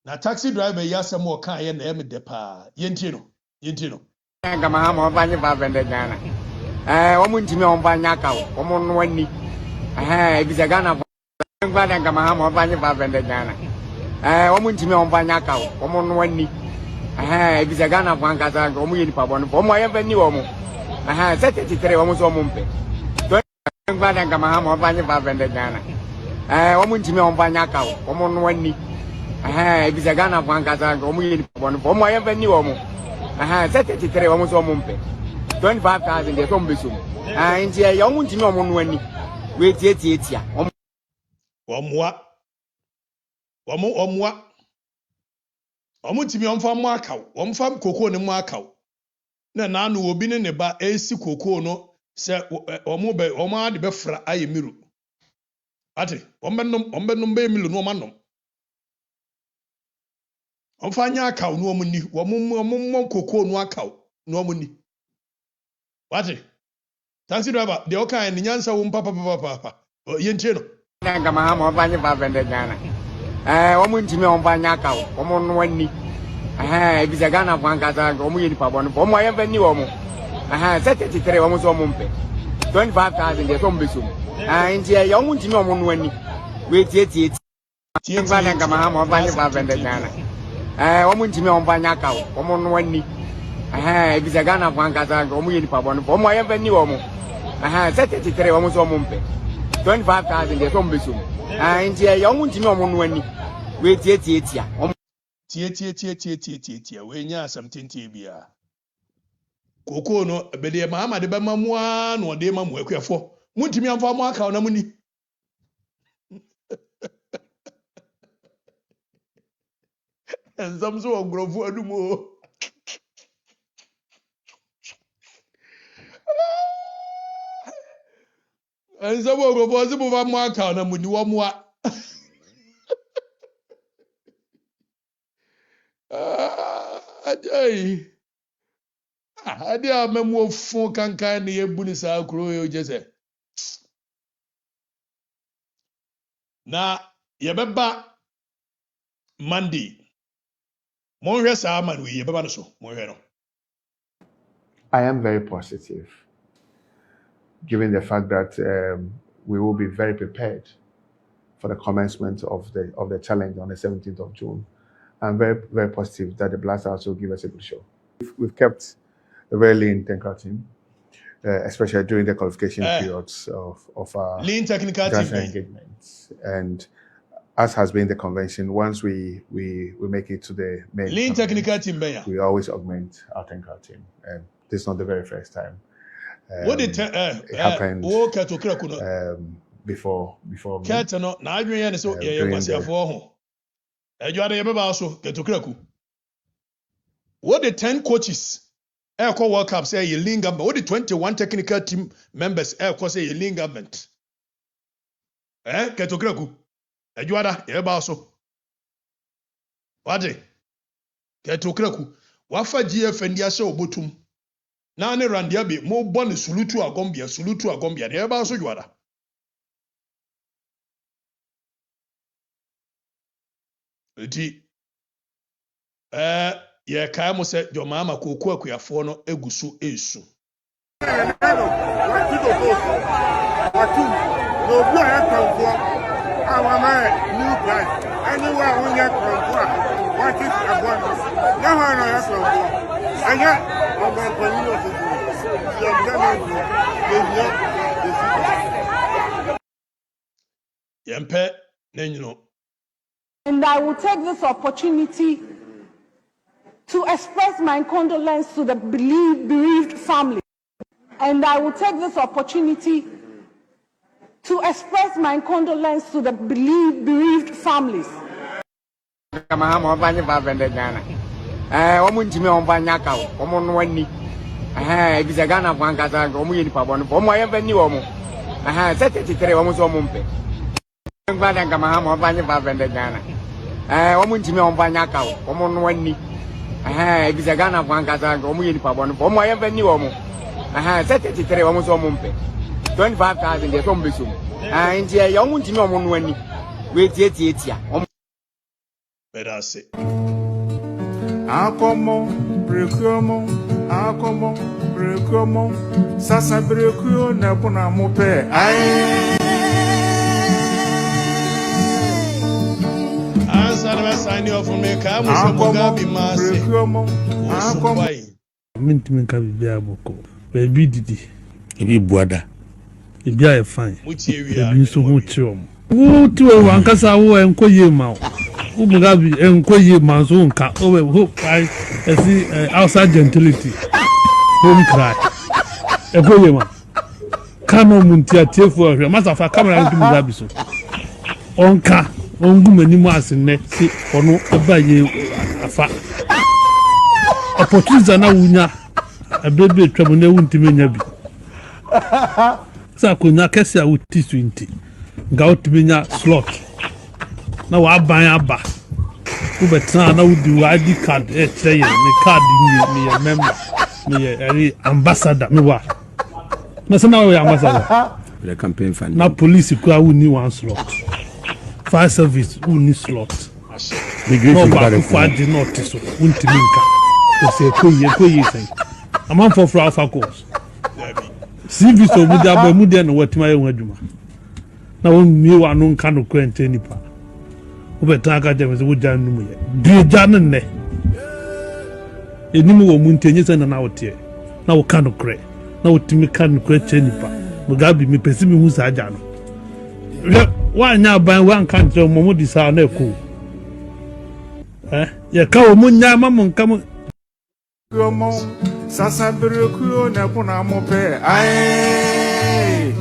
Na taxi driver yasem o kan ye na em de pa. Yenti no. Ngama ha mo banye ba vende Ghana. Omu ntimi ombanya ka omu no ani. Ebisa Ghana ngba da ngama ha mo banye ba vende Ghana. Omu ntimi ombanya ka omu no ani. Ebisa Ghana fanga za omu yeni pa bono. Omu aye veni omu. 73 omu so omu mpe. Ngba da ngama ha mo banye ba vende Ghana. Omu ntimi ombanya ka omu no ani. Ebisa Ghana fanga za omu yeni pa bono. Omu aye veni omu. 73 omu so omu mpe. 25,000 de some besum. Nti e yo muntimi omo no ani. We tietia. Omwa. Omuntimi omfa mo akaw. Omfa koko ne mo akaw. Na no obi ne ba esi koko no se omo ade be fra ayemiru. Ate, ombenum be emilu no manom. Omfa nya akaw no omuni. Omo koko no akaw no omuni. Wati? Taxi driver, the oka and nyansa papa. Yentino. Ngama ha mo banye ba vende Ghana. Omu ntimi ombanya ka omu no ani. Ebisa Ghana fanga za omu yeni pa bono. Omu aye veni omu. 73 omu so omu mpe. 25,000 de some besum. Nti e yo mu ntimi omu no ani. We tietia. Ngama ha mo banye ba vende Ghana. Omu ntimi ombanya ka omu no ani. If a Ghana one Kazan, or Muni Pabon, for my avenue, set it to 3 almost a month. 25,000 get on Bissum. And here, young Jimon when we Tia. We nya something tibia. Koko no bede mama de bema mua no de mamu akuafo. Muntimi amfa mo aka na muni. Enzam so ogrofu adumo. Enzam ogrofu azubu fa mo aka na muni wo moa. Ajay. Ade a memu ofu kankan ne yebuni sa akro yo jese. Na yebeba Monday. Monhwe sa man we yebeba no so. Monhwe no. I am very positive, given the fact that we will be very prepared for the commencement of the challenge on the 17th of June. I'm very, very positive that the Blast House will give us a good show. We've kept a very lean technical team, especially during the qualification periods of our lean technical team engagements. And as has been the convention, once we make it to the main lean technical team, we always augment our technical team. And this is not the very first time. What did it happened before me. No, na adwen ne so ye kwasiafo ho. Ejuade ye beba so ketokraku. What the 10 coaches call World Cup say you lean government. What the 21 technical team members call say you lean government. Ketokraku. Ejuada ye beba so. Wade. Ketokraku. Wafa GF ndi ase obotum. Na ne randia be mo bon sulutu agombia ye beba so juada. Eti ye kai mo se jo mama koku akuafo no egusu esu yempe nenyino. And I will take this opportunity to express my condolence to the bereaved family. And I will take this opportunity to express my condolence to the bereaved families. Sasa brekuo na kuna mupe. Sign off from me. Come on, Mugabe Masi. Mint Kabia Boko. Baby Didi. Ibi Buada. Ibi are fine. Ibi so much. Who to a Wankasa and Koye Mao. Mugabe and Koye Mazunka. Oh, hope I see outside gentility. Home cry. A Koyema. Kano Muntia Tifo. Master of a camera to Mugabe. Onka. Many months in net, see, or no, a afa. Opportunities are now winner. A baby trouble no one to me. So I could not catch out T20. Go to me slot. Now I buy a bar. Who but now would do ID card, a tray, a card me a member, me a ambassador. Me what? No, so now we are ambassador. The campaign fund. Now police who only one slot. Fire service who need slot. No back for the notice. Untiminka. To say, Koye say. A man for Alpha course. CV so with the Bermudian what my own Juma. Now, me one non can quent any part. Over Taga, there was a wood down. Dear Janne. enimu wo muntenye se na wote na wo kan kre na wotimi kan kre chenipa Mugabe mi pesi mi hu sa aja no wa nya ban wa kan tre mo di sa na ko ye ka o munya ma mo nka mo sasa bere kuo na kuna mo pe ai